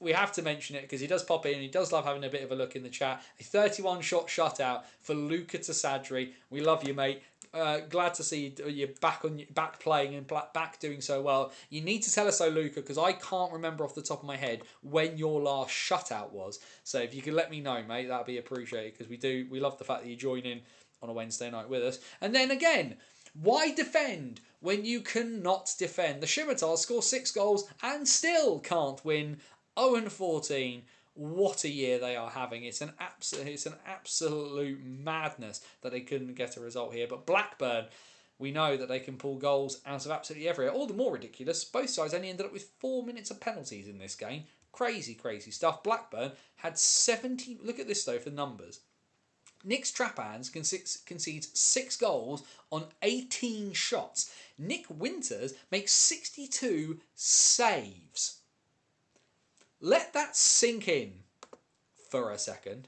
we have to mention it because he does pop in. He does love having a bit of a look in the chat. A 31-shot shutout for Luca Tasadri. We love you, mate. Glad to see you back playing and back doing so well. You need to tell us so, Luca, because I can't remember off the top of my head when your last shutout was. So if you could let me know, mate, that'd be appreciated, because we love the fact that you join in on a Wednesday night with us. And then again, why defend when you cannot defend? The Scimitars score 6 goals and still can't win. 0-14. What a year they are having. It's an absolute madness that they couldn't get a result here. But Blackburn, we know that they can pull goals out of absolutely everywhere. All the more ridiculous, both sides only ended up with 4 minutes of penalties in this game. Crazy stuff. Blackburn had 70... Look at this, though, for numbers. Nick Straphan's concedes 6 goals on 18 shots. Nick Winters makes 62 saves. Let that sink in for a second.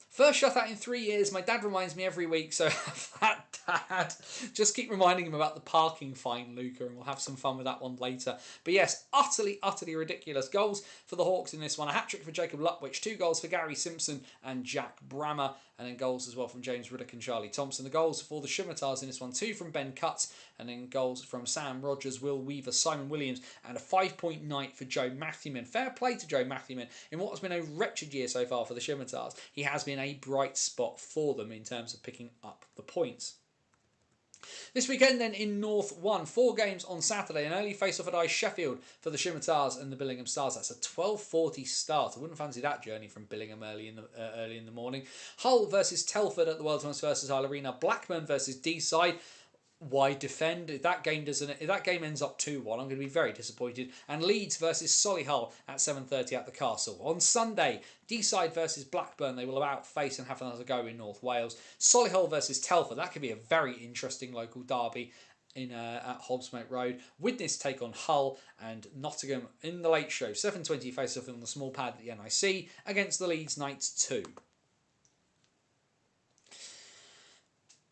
First shutout in 3 years. My dad reminds me every week, so have that, Dad. Just keep reminding him about the parking fine, Luca, and we'll have some fun with that one later. But yes, utterly ridiculous goals for the Hawks in this one. A hat-trick for Jacob Lutwich, 2 goals for Gary Simpson and Jack Brammer, and then goals as well from James Riddick and Charlie Thompson. The goals for the Scimitars in this one, 2 from Ben Cutts, and then goals from Sam Rogers, Will Weaver, Simon Williams, and a 5-point night for Joe Matthewman. Fair play to Joe Matthewman. In what has been a wretched year so far for the Scimitars, he has been a bright spot for them in terms of picking up the points. This weekend then in North 1, 4 games on Saturday. An early face-off at Ice Sheffield for the Scimitars and the Billingham Stars. That's a 12:40 start. I wouldn't fancy that journey from Billingham early in the morning. Hull versus Telford at the World's Most Versatile Arena. Blackburn versus Deeside. Why defend? If that game ends up 2-1, I'm going to be very disappointed. And Leeds versus Solihull at 7:30 at the Castle. On Sunday, Deeside versus Blackburn. They will about face and have another go in North Wales. Solihull versus Telford. That could be a very interesting local derby at Hobbsmate Road. Widnes take on Hull, and Nottingham in the late show. 7:20 face off on the small pad at the NIC against the Leeds Knights 2.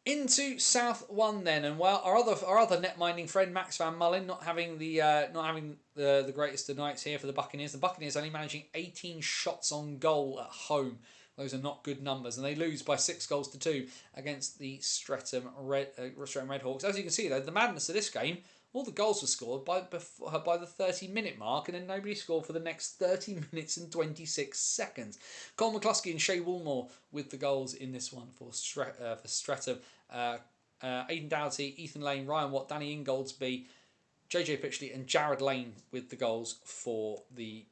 Into South 1 then, and well, our other net minding friend Max Van Mullen not having the greatest of nights here for the Buccaneers. The Buccaneers only managing 18 shots on goal at home. Those are not good numbers, and they lose by 6-2 against the Streatham Redhawks. As you can see, though, the madness of this game. All the goals were scored by the 30-minute mark, and then nobody scored for the next 30 minutes and 26 seconds. Colin McCluskey and Shea Woolmore with the goals in this one for Streatham. Aidan Doughty, Ethan Lane, Ryan Watt, Danny Ingoldsby, JJ Pitchley, and Jared Lane with the goals for the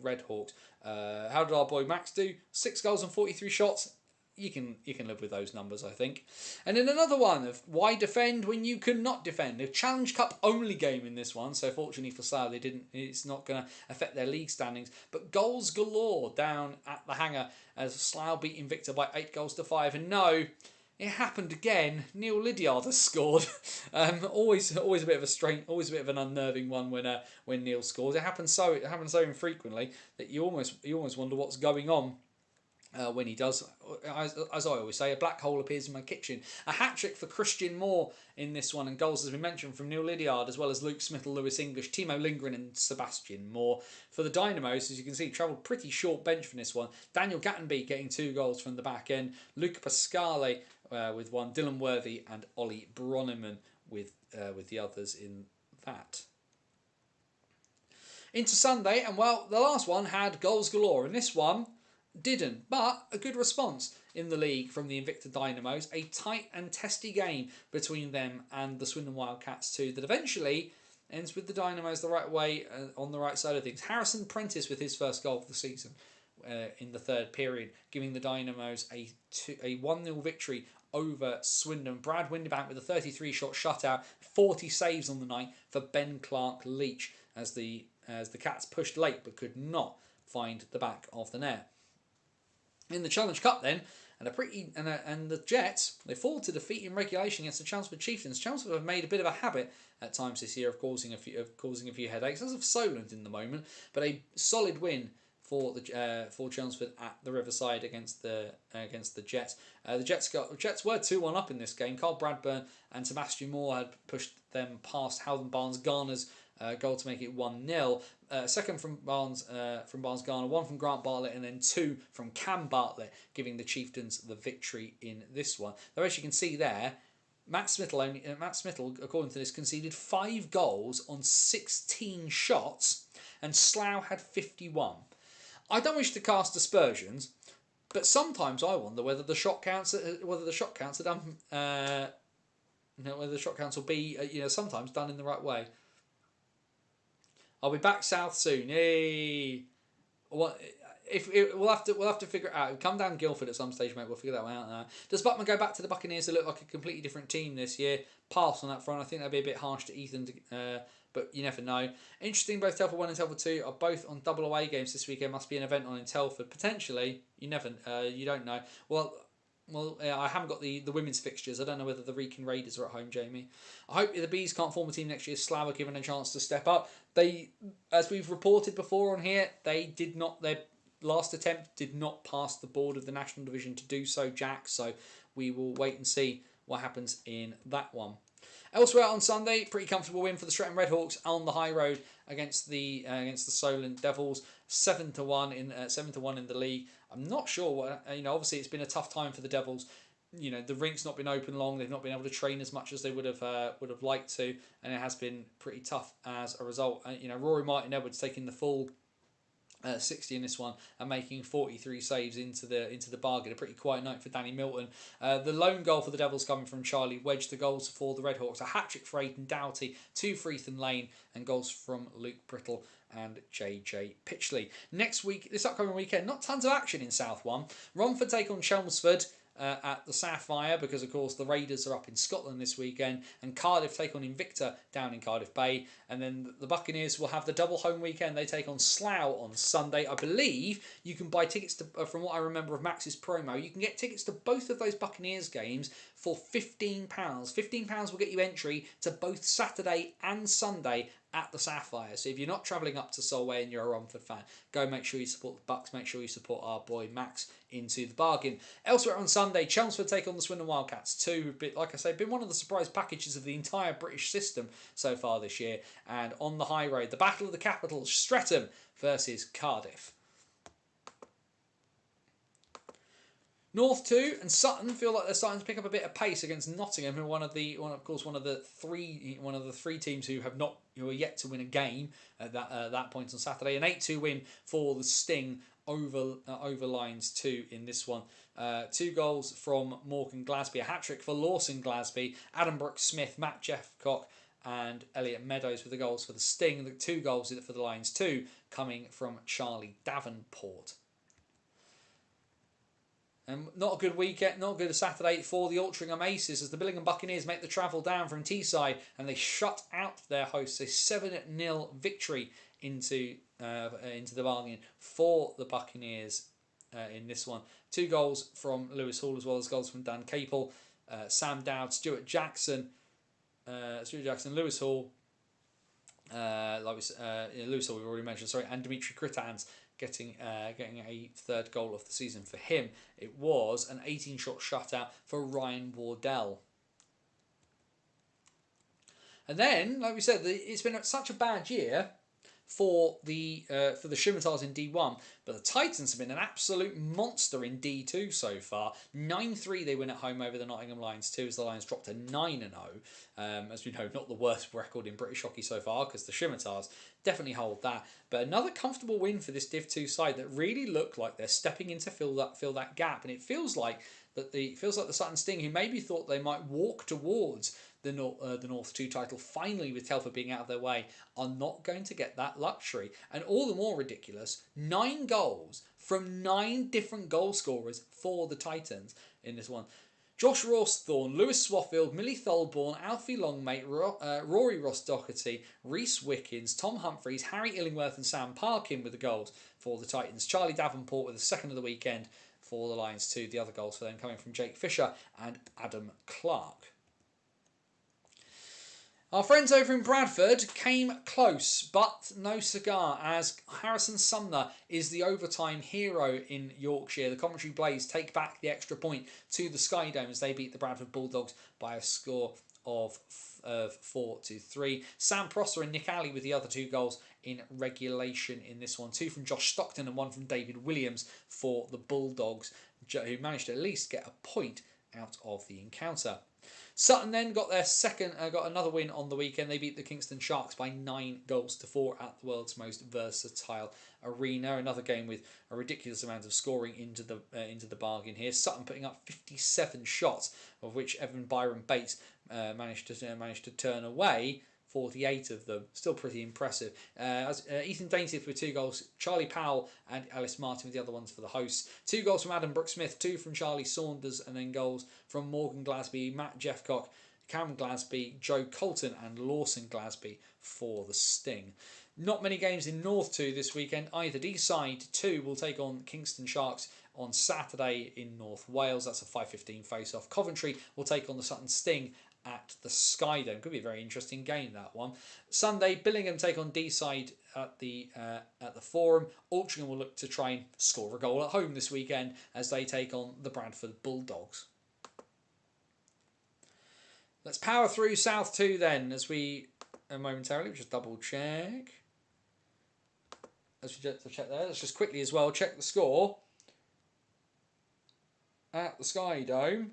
Redhawks. How did our boy Max do? 6 goals and 43 shots. You can live with those numbers, I think. And then another one of why defend when you cannot defend. A Challenge Cup only game in this one, so fortunately for Slough, it's not going to affect their league standings. But goals galore down at the Hangar as Slough beat Invicta by 8-5. And no, it happened again. Neil Lydiard has scored. Always a bit of an unnerving one when Neil scores. It happens so infrequently that you almost wonder what's going on. When he does, as I always say, a black hole appears in my kitchen. A hat-trick for Christian Moore in this one, and goals, as we mentioned, from Neil Lydiard, as well as Luke Smith, Lewis English, Timo Lindgren and Sebastian Moore. For the Dynamos, as you can see, travelled pretty short bench for this one. Daniel Gattenby getting 2 goals from the back end. Luca Pascale with 1. Dylan Worthy and Ollie Bronneman with the others in that. Into Sunday, and well, the last one had goals galore, and this one didn't, but a good response in the league from the Invicta Dynamos. A tight and testy game between them and the Swindon Wildcats too, that eventually ends with the Dynamos the right way, on the right side of things. Harrison Prentice with his first goal of the season in the third period, giving the Dynamos a 1-0 victory over Swindon. Brad Windibank with a 33-shot shutout, 40 saves on the night for Ben Clark Leach as the Cats pushed late but could not find the back of the net. In the Challenge Cup then, and the Jets, they fall to defeat in regulation against the Chelmsford Chieftains. Chelmsford have made a bit of a habit at times this year of causing a few headaches, as of Solent in the moment, but a solid win for Chelmsford at the Riverside against the Jets. The Jets were 2-1 up in this game. Carl Bradburn and Sebastian Moore had pushed them past Howden Barnes Garner's goal to make it 1-0. Second from Barnes Garner, 1 from Grant Bartlett, and then 2 from Cam Bartlett, giving the Chieftains the victory in this one. Though, as you can see there, Matt Smittle, according to this, conceded 5 goals on 16 shots, and Slough had 51. I don't wish to cast aspersions, but sometimes I wonder whether the shot counts are done. Whether the shot counts will be sometimes done in the right way. I'll be back south soon. Hey, we'll have to figure it out. It'll come down Guildford at some stage, mate. We'll figure that one out now. Does Buckman go back to the Buccaneers to look like a completely different team this year? Pass on that front. I think that'd be a bit harsh to Ethan, but you never know. Interesting, both Telford 1 and Telford 2 are both on double away games this weekend. Must be an event on in Telford. Potentially, you don't know. Well, Well, I haven't got the women's fixtures. I don't know whether the Wrekin Raiders are at home, Jamie. I hope the Bees can't form a team next year. Slough are given a chance to step up. They, as we've reported before on here, they did not. Their last attempt did not pass the board of the National Division to do so, Jack. So we will wait and see what happens in that one. Elsewhere on Sunday, pretty comfortable win for the Streatham Redhawks on the high road against the Solent Devils, 7-1 in 7-1 in the league. I'm not sure what Obviously, it's been a tough time for the Devils. The rink's not been open long. They've not been able to train as much as they would have liked to, and it has been pretty tough as a result. Rory Martin Edwards taking the full 60 in this one and making 43 saves into the bargain. A pretty quiet night for Danny Milton. The lone goal for the Devils coming from Charlie Wedge. The goals for the Redhawks: a hat-trick for Aidan Doughty, 2 for Ethan Lane, and goals from Luke Brittle and JJ Pitchley. Next week, this upcoming weekend, not tons of action in South 1. Romford take on Chelmsford at the Sapphire, because of course the Raiders are up in Scotland this weekend, and Cardiff take on Invicta down in Cardiff Bay, and then the Buccaneers will have the double home weekend. They take on Slough on Sunday. I believe you can buy tickets to, from what I remember of Max's promo, you can get tickets to both of those Buccaneers games for £15. £15 will get you entry to both Saturday and Sunday at the Sapphire. So if you're not travelling up to Solway and you're a Romford fan, go make sure you support the Bucks. Make sure you support our boy Max into the bargain. Elsewhere on Sunday, Chelmsford take on the Swindon Wildcats. Two, like I say, been one of the surprise packages of the entire British system so far this year. And on the high road, the battle of the capitals, Streatham versus Cardiff. North 2 and Sutton feel like they're starting to pick up a bit of pace against Nottingham, who are one of the three teams who are yet to win a game at that point on Saturday. An 8-2 win for the Sting over Lions 2 in this one. 2 goals from Morgan Glasby, a hat-trick for Lawson Glasby, Adam Brooks-Smith, Matt Jeffcock and Elliot Meadows with the goals for the Sting. The 2 goals for the Lions 2 coming from Charlie Davenport. And not a good weekend, not a good Saturday for the Altrincham Aces, as the Billingham Buccaneers make the travel down from Teesside and they shut out their hosts. A 7-0 victory into the bargain for the Buccaneers in this one. 2 goals from Lewis Hall, as well as goals from Dan Capel, Sam Dowd, Stuart Jackson, Lewis Hall. Lewis Hall we've already mentioned, and Dimitri Kritans getting a 3rd goal of the season for him. It was an 18-shot shutout for Ryan Wardell. And then, like we said, it's been such a bad year for the Scimitars in D1, but the Titans have been an absolute monster in D2 so far. 9-3 they win at home over the Nottingham Lions 2, as the Lions dropped to 9-0. As we know, not the worst record in British hockey so far, because the Scimitars definitely hold that. But another comfortable win for this Div 2 side that really look like they're stepping in to fill that gap, and it feels like the Sutton Sting, who maybe thought they might walk towards the North 2 title finally, with Telford being out of their way, are not going to get that luxury. And all the more ridiculous, 9 goals from 9 different goal scorers for the Titans in this one. Josh Rawsthorne, Lewis Swaffield, Millie Tholborn, Alfie Longmate, Rory Ross Doherty, Reese Wickens, Tom Humphreys, Harry Illingworth and Sam Parkin with the goals for the Titans. Charlie Davenport with the 2nd of the weekend for the Lions 2. The other goals for them coming from Jake Fisher and Adam Clark. Our friends over in Bradford came close, but no cigar, as Harrison Sumner is the overtime hero in Yorkshire. The Coventry Blaze take back the extra point to the Sky Dome as they beat the Bradford Bulldogs by a score of 4-3. Sam Prosser and Nick Alley with the other 2 goals in regulation in this one. 2 from Josh Stockton and 1 from David Williams for the Bulldogs, who managed to at least get a point out of the encounter. Sutton then got another win on the weekend. They beat the Kingston Sharks by 9-4 at the world's most versatile arena. Another game with a ridiculous amount of scoring into the bargain here. Sutton putting up 57 shots, of which Evan Byron Bates managed to turn away 48 of them. Still pretty impressive. Ethan Daintiff with 2 goals, Charlie Powell and Ellis Martin with the other ones for the hosts. 2 goals from Adam Brooks-Smith, 2 from Charlie Saunders, and then goals from Morgan Glasby, Matt Jeffcock, Cameron Glasby, Joe Colton and Lawson Glasby for the Sting. Not many games in North 2 this weekend either. Deeside 2 will take on Kingston Sharks on Saturday in North Wales. That's a 5:15 face-off. Coventry will take on the Sutton Sting at the Skydome. Could be a very interesting game, that one. Sunday, Billingham take on Deeside at the Forum. Altrincham will look to try and score a goal at home this weekend as they take on the Bradford Bulldogs. Let's power through South 2 then as we momentarily just double check. As we check there, let's just quickly as well check the score at the Skydome.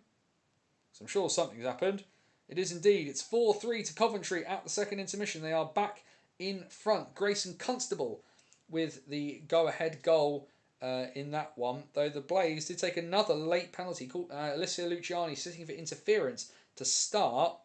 So I'm sure something's happened. It is indeed. It's 4-3 to Coventry at the second intermission. They are back in front. Grayson Constable with the go-ahead goal in that one. Though the Blaze did take another late penalty called Alicia Luciani sitting for interference to start.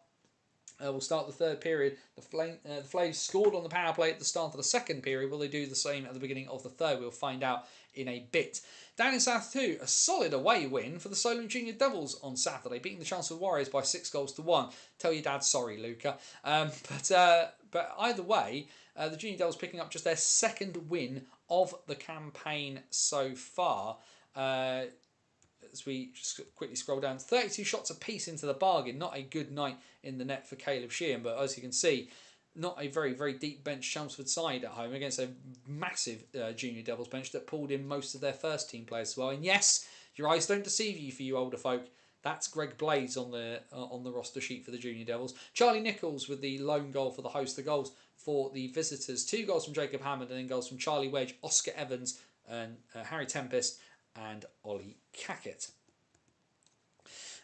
We'll start the third period. The Flames scored on the power play at the start of the second period. Will they do the same at the beginning of the third? We'll find out in a bit. Down in South 2, a solid away win for the Solent Junior Devils on Saturday, beating the Chelmsford Warriors by 6-1. Tell your dad sorry, Luca. But either way, the Junior Devils picking up just their second win of the campaign so far. As we just quickly scroll down, 32 shots apiece into the bargain. Not a good night in the net for Caleb Sheehan, but as you can see, not a very, very deep bench Chelmsford side at home against a massive Junior Devils bench that pulled in most of their first team players as well. And yes, your eyes don't deceive you for you older folk. That's Greg Blades on the roster sheet for the Junior Devils. Charlie Nichols with the lone goal for the host. The goals for the visitors. 2 goals from Jacob Hammond and then goals from Charlie Wedge, Oscar Evans and Harry Tempest and Ollie Cackett.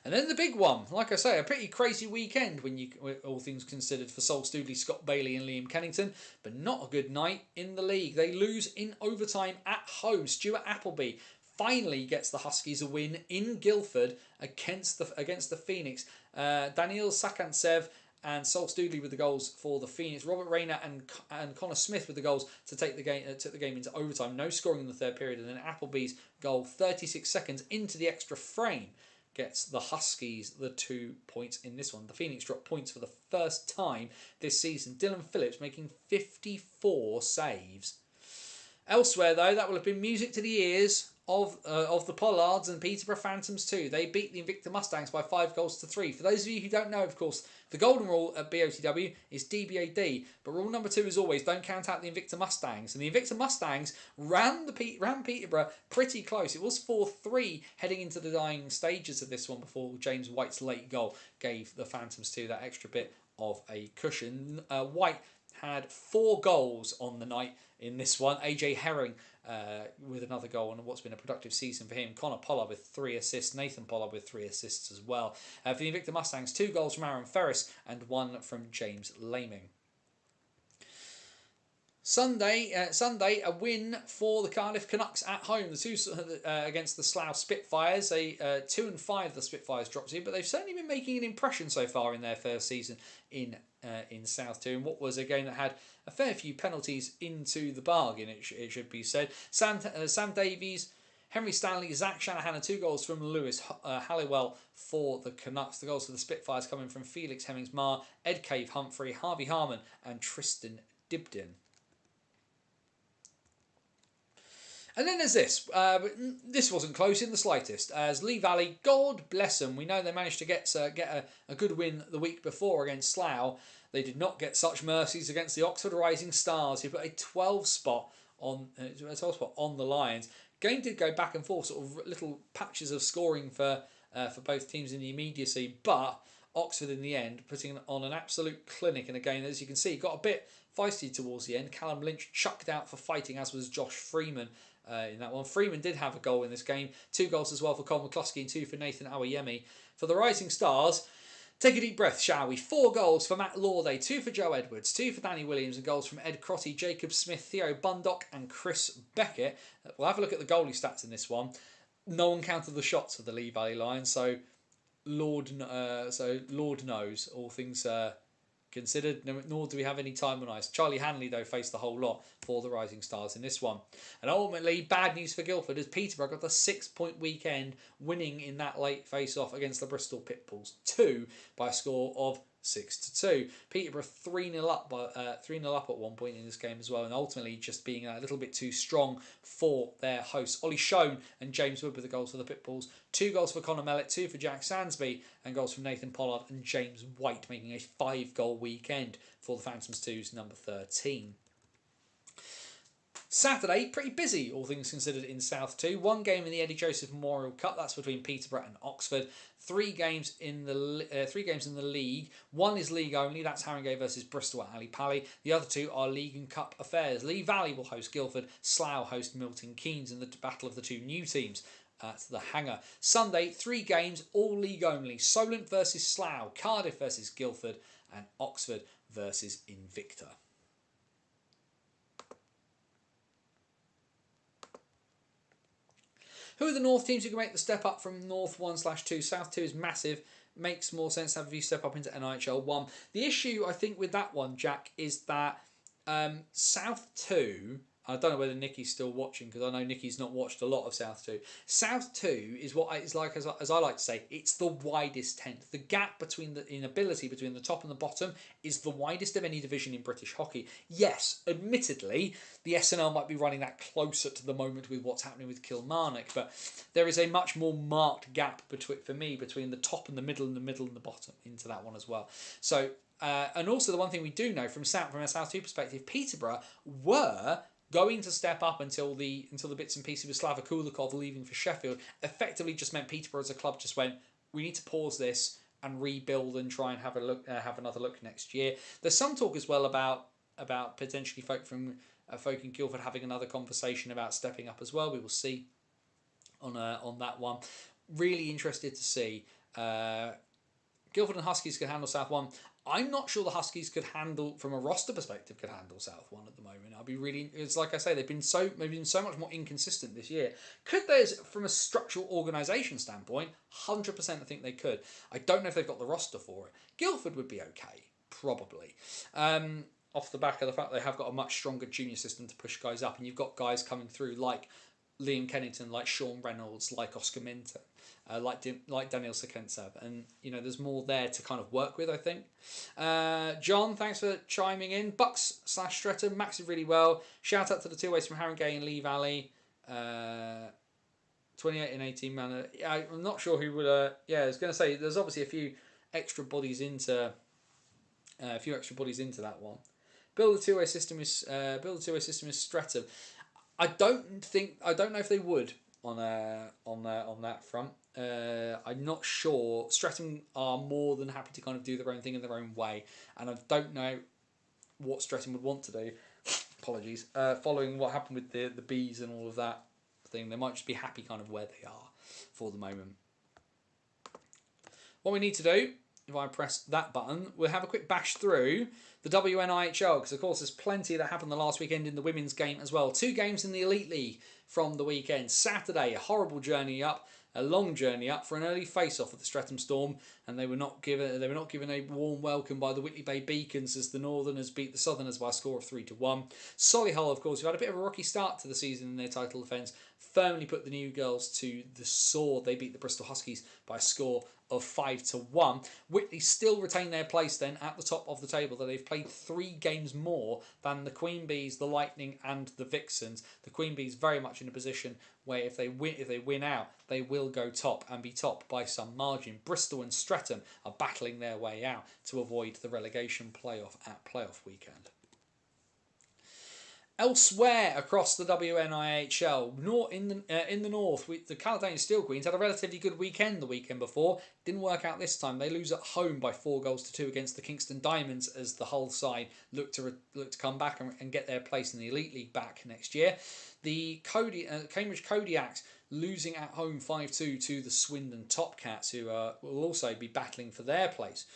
And then the big one, like I say, a pretty crazy weekend when all things considered for Sol Stoodley, Scott Bailey and Liam Kennington, but not a good night in the league. They lose in overtime at home. Stuart Appleby finally gets the Huskies a win in Guildford against the Phoenix. Daniil Sakantsev and Sol Stoodley with the goals for the Phoenix. Robert Rayner and Connor Smith with the goals to take the game into overtime. No scoring in the third period, and then Appleby's goal 36 seconds into the extra frame gets the Huskies the 2 points in this one. The Phoenix dropped points for the first time this season. Dylan Phillips making 54 saves. Elsewhere, though, that will have been music to the ears of the Pollards and Peterborough Phantoms too. They beat the Invicta Mustangs by 5-3. For those of you who don't know, of course, the golden rule at BOTW is DBAD, but rule number 2 is always don't count out the Invicta Mustangs. And the Invicta Mustangs ran Peterborough pretty close. It was 4-3 heading into the dying stages of this one before James White's late goal gave the Phantoms too that extra bit of a cushion. White had 4 goals on the night in this one. AJ Herring with another goal on what's been a productive season for him. Connor Pollard with 3 assists. Nathan Pollard with 3 assists as well. For the Invicta Mustangs, 2 goals from Aaron Ferris and 1 from James Laming. Sunday, a win for the Cardiff Canucks at home. The 2 against the Slough Spitfires. 2-5 the Spitfires dropped to, but they've certainly been making an impression so far in their first season in South 2. And what was a game that had a fair few penalties into the bargain, it should be said. Sam Davies, Henry Stanley, Zach Shanahan, and 2 goals from Lewis Halliwell for the Canucks. The goals for the Spitfires coming from Felix Hemmings-Marr, Ed Cave Humphrey, Harvey Harmon, and Tristan Dibden. And then there's this. This wasn't close in the slightest. As Lee Valley, God bless them, we know they managed to get a good win the week before against Slough. They did not get such mercies against the Oxford Rising Stars, who put a 12 spot on the Lions. Game did go back and forth, sort of little patches of scoring for both teams in the immediacy, but Oxford in the end putting on an absolute clinic in a game that, as you can see, got a bit feisty towards the end. Callum Lynch chucked out for fighting, as was Josh Freeman in that one. Freeman did have a goal in this game. 2 goals as well for Colin McCluskey and 2 for Nathan Awayemi. For the Rising Stars, take a deep breath, shall we? 4 goals for Matt Lawday, 2 for Joe Edwards, 2 for Danny Williams, and goals from Ed Crotty, Jacob Smith, Theo Bundock, and Chris Beckett. We'll have a look at the goalie stats in this one. No one counted the shots of the Lee Valley Lions, so Lord knows, all things considered, nor do we have any time on ice. Charlie Hanley, though, faced the whole lot for the Rising Stars in this one. And ultimately, bad news for Guildford as Peterborough got the 6-point weekend, winning in that late face-off against the Bristol Pitbulls 2 by a score of 6-2. Peterborough 3-0 up by 3-0 up at one point in this game as well, and ultimately just being a little bit too strong for their hosts. Ollie Schoen and James Wood with the goals for the Pitbulls. 2 goals for Connor Mellett, 2 for Jack Sansby, and goals from Nathan Pollard and James White, making a 5-goal weekend for the Phantoms 2's number 13. Saturday, pretty busy, all things considered, in South 2. 1 game in the Eddie Joseph Memorial Cup, that's between Peterborough and Oxford. 3 games in the league. 1 is league only, that's Haringey versus Bristol at Ali Pally. The other 2 are league and cup affairs. Lee Valley will host Guildford, Slough host Milton Keynes in the battle of the 2 new teams at the Hangar. Sunday, 3 games, all league only. Solent versus Slough, Cardiff versus Guildford, and Oxford versus Invicta. Who are the North teams who can make the step up from North 1/2? South 2 is massive. Makes more sense to have a few step up into NIHL 1. The issue, I think, with that one, Jack, is that South 2... I don't know whether Nikki's still watching, because I know Nikki's not watched a lot of South 2. South 2 is what it's like, as I like to say, it's the widest tent. The gap in ability between the top and the bottom is the widest of any division in British hockey. Yes, admittedly, the SNL might be running that closer to the moment with what's happening with Kilmarnock, but there is a much more marked gap between the top and the middle and the middle and the bottom into that one as well. So, and also the one thing we do know from a South 2 perspective, Peterborough were going to step up until the bits and pieces with Slava Kulikov leaving for Sheffield effectively just meant Peterborough as a club just went, we need to pause this and rebuild and try and have another look next year. There's some talk as well about potentially folk in Guildford having another conversation about stepping up as well. We will see on that one. Really interested to see. Guildford and Huskies could handle South 1. I'm not sure the Huskies could handle, from a roster perspective, South 1 at the moment. It's like I say, they've been so much more inconsistent this year. Could they, from a structural organisation standpoint, 100% I think they could. I don't know if they've got the roster for it. Guildford would be okay, probably. Off the back of the fact they have got a much stronger junior system to push guys up, and you've got guys coming through like Liam Kennington, like Sean Reynolds, like Oscar Minter, like Daniel Sekentsev, and there's more there to kind of work with, I think. John, thanks for chiming in. Bucks / Streatham, Max did really well. Shout out to the 2 ways from Haringey and Lee Valley. 28 and 18 man. I'm not sure who would. I was going to say there's obviously a few extra bodies into that one. Build a two-way system is Streatham. I don't know if they would on that front. I'm not sure. Streatham are more than happy to kind of do their own thing in their own way, and I don't know what Streatham would want to do. Apologies. Following what happened with the bees and all of that thing, they might just be happy kind of where they are for the moment. What we need to do, if I press that button, we'll have a quick bash through the WNIHL, because of course there's plenty that happened the last weekend in the women's game as well. 2 games in the Elite League from the weekend. Saturday, a horrible journey up, a long journey up for an early face-off with the Streatham Storm, and they were not given a warm welcome by the Whitley Bay Beacons as the Northerners beat the Southerners by a score of 3-1. Solihull, of course, who had a bit of a rocky start to the season in their title defence, firmly put the new girls to the sword. They beat the Bristol Huskies by a score of 5-1. Whitley still retain their place then at the top of the table, though they've played 3 games more than the Queen Bees, the Lightning and the Vixens. The Queen Bees very much in a position where if they win out, they will go top and be top by some margin. Bristol and Streatham are battling their way out to avoid the relegation playoff at playoff weekend. Elsewhere across the WNIHL, in the north, the Caledonian Steel Queens had a relatively good weekend the weekend before. Didn't work out this time. They lose at home by 4-2 against the Kingston Diamonds as the Hull side look to come back and get their place in the Elite League back next year. The Cambridge Kodiaks losing at home 5-2 to the Swindon Top Cats, who will also be battling for their place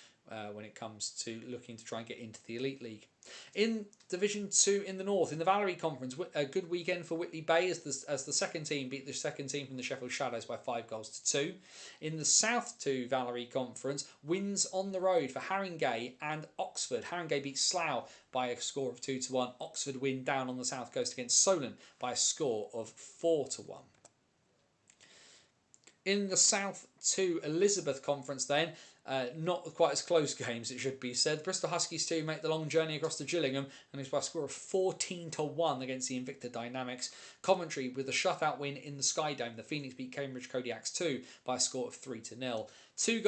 when it comes to looking to try and get into the Elite League. In Division 2 in the North, in the Valerie Conference, a good weekend for Whitley Bay as the second team beat the second team from the Sheffield Shadows by 5-2. In the South 2 Valerie Conference, wins on the road for Haringey and Oxford. Haringey beat Slough by a score of 2-1. Oxford win down on the South Coast against Solent by a score of 4-1. In the South 2 Elizabeth Conference then, not quite as close games, it should be said. Bristol Huskies 2 make the long journey across to Gillingham and it's by a score of 14-1 against the Invicta Dynamics. Coventry with a shutout win in the Sky Dome. The Phoenix beat Cambridge Kodiaks 2 by a score of 3-0. Two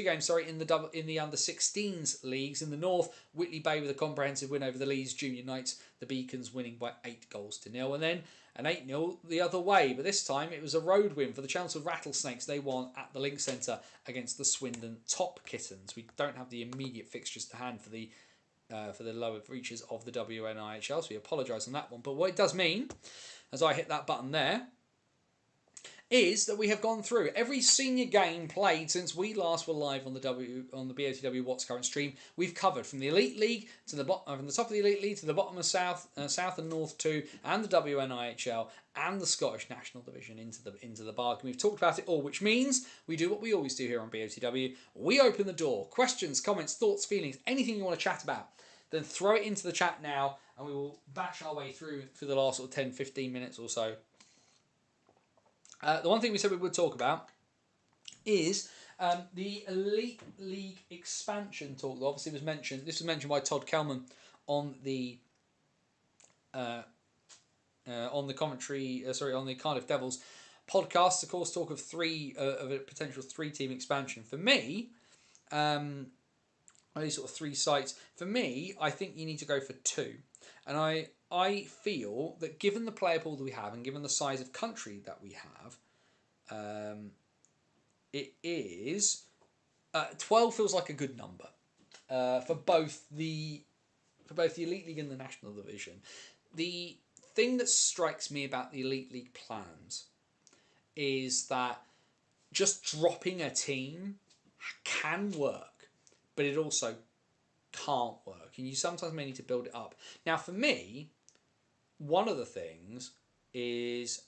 games in the under 16s leagues. In the North, Whitley Bay with a comprehensive win over the Leeds Junior Knights. The Beacons winning by 8-0. And then an 8-0 the other way, but this time it was a road win for the Chelmsford Rattlesnakes. They won at the Link Centre against the Swindon Top Kittens. We don't have the immediate fixtures to hand for the lower reaches of the WNIHL, so we apologise on that one. But what it does mean, as I hit that button there, is that we have gone through every senior game played since we last were live on the BOTW What's Current stream. We've covered from the Elite League to the bottom, from the top of the Elite League to the bottom of South and North 2, and the WNIHL and the Scottish National Division into the bargain. We've talked about it all, which means we do what we always do here on BOTW. We open the door. Questions, comments, thoughts, feelings, anything you want to chat about, then throw it into the chat now, and we will bash our way through for the last 10-15 minutes or so. The one thing we said we would talk about is the Elite League expansion talk that obviously was mentioned. This was mentioned by Todd Kelman on the commentary. On the Cardiff Devils podcast. Of course, talk of a potential 3-team expansion. For me, only sort of 3 sites. For me, I think you need to go for 2, and I feel that given the player pool that we have and given the size of country that we have, it is 12 feels like a good number for both the Elite League and the National Division. The thing that strikes me about the Elite League plans is that just dropping a team can work, but it also can't work, and you sometimes may need to build it up. Now, for me, one of the things is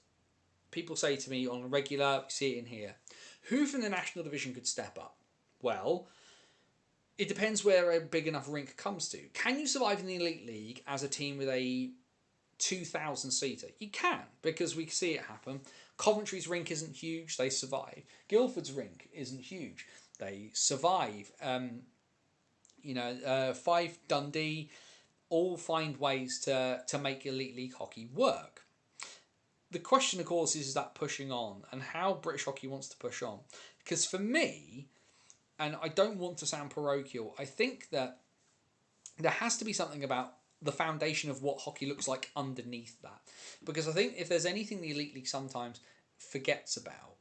people say to me on a regular, we see it in here, who from the National Division could step up? Well, it depends where a big enough rink comes to. Can you survive in the Elite League as a team with a 2,000 seater? You can, because we see it happen. Coventry's rink isn't huge, they survive. Guildford's rink isn't huge, they survive. Fife, Dundee, all find ways to make Elite League hockey work. The question, of course, is that pushing on and how British hockey wants to push on. Because for me, and I don't want to sound parochial, I think that there has to be something about the foundation of what hockey looks like underneath that. Because I think if there's anything the Elite League sometimes forgets about,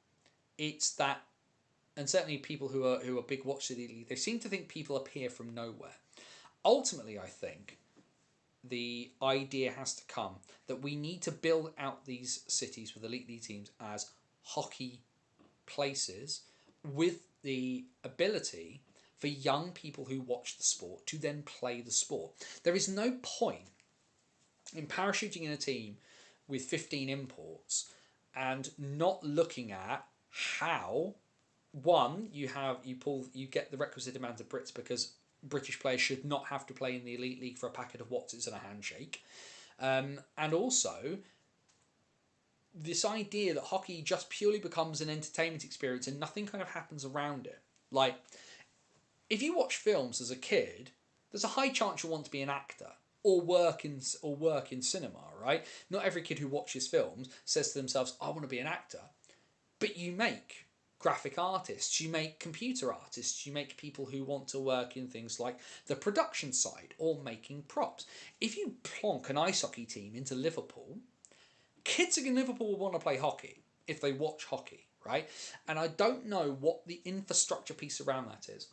it's that, and certainly people who are big watchers of the Elite League, they seem to think people appear from nowhere. Ultimately, I think the idea has to come that we need to build out these cities with Elite League teams as hockey places with the ability for young people who watch the sport to then play the sport. There is no point in parachuting in a team with 15 imports and not looking at how, one, you get the requisite amount of Brits, because British players should not have to play in the Elite League for a packet of Watsits and a handshake. And also, this idea that hockey just purely becomes an entertainment experience and nothing kind of happens around it. Like, if you watch films as a kid, there's a high chance you'll want to be an actor or work in cinema, right? Not every kid who watches films says to themselves, I want to be an actor. But you make graphic artists, you make computer artists, you make people who want to work in things like the production side or making props. If you plonk an ice hockey team into Liverpool, kids in Liverpool will want to play hockey if they watch hockey, right? And I don't know what the infrastructure piece around that is.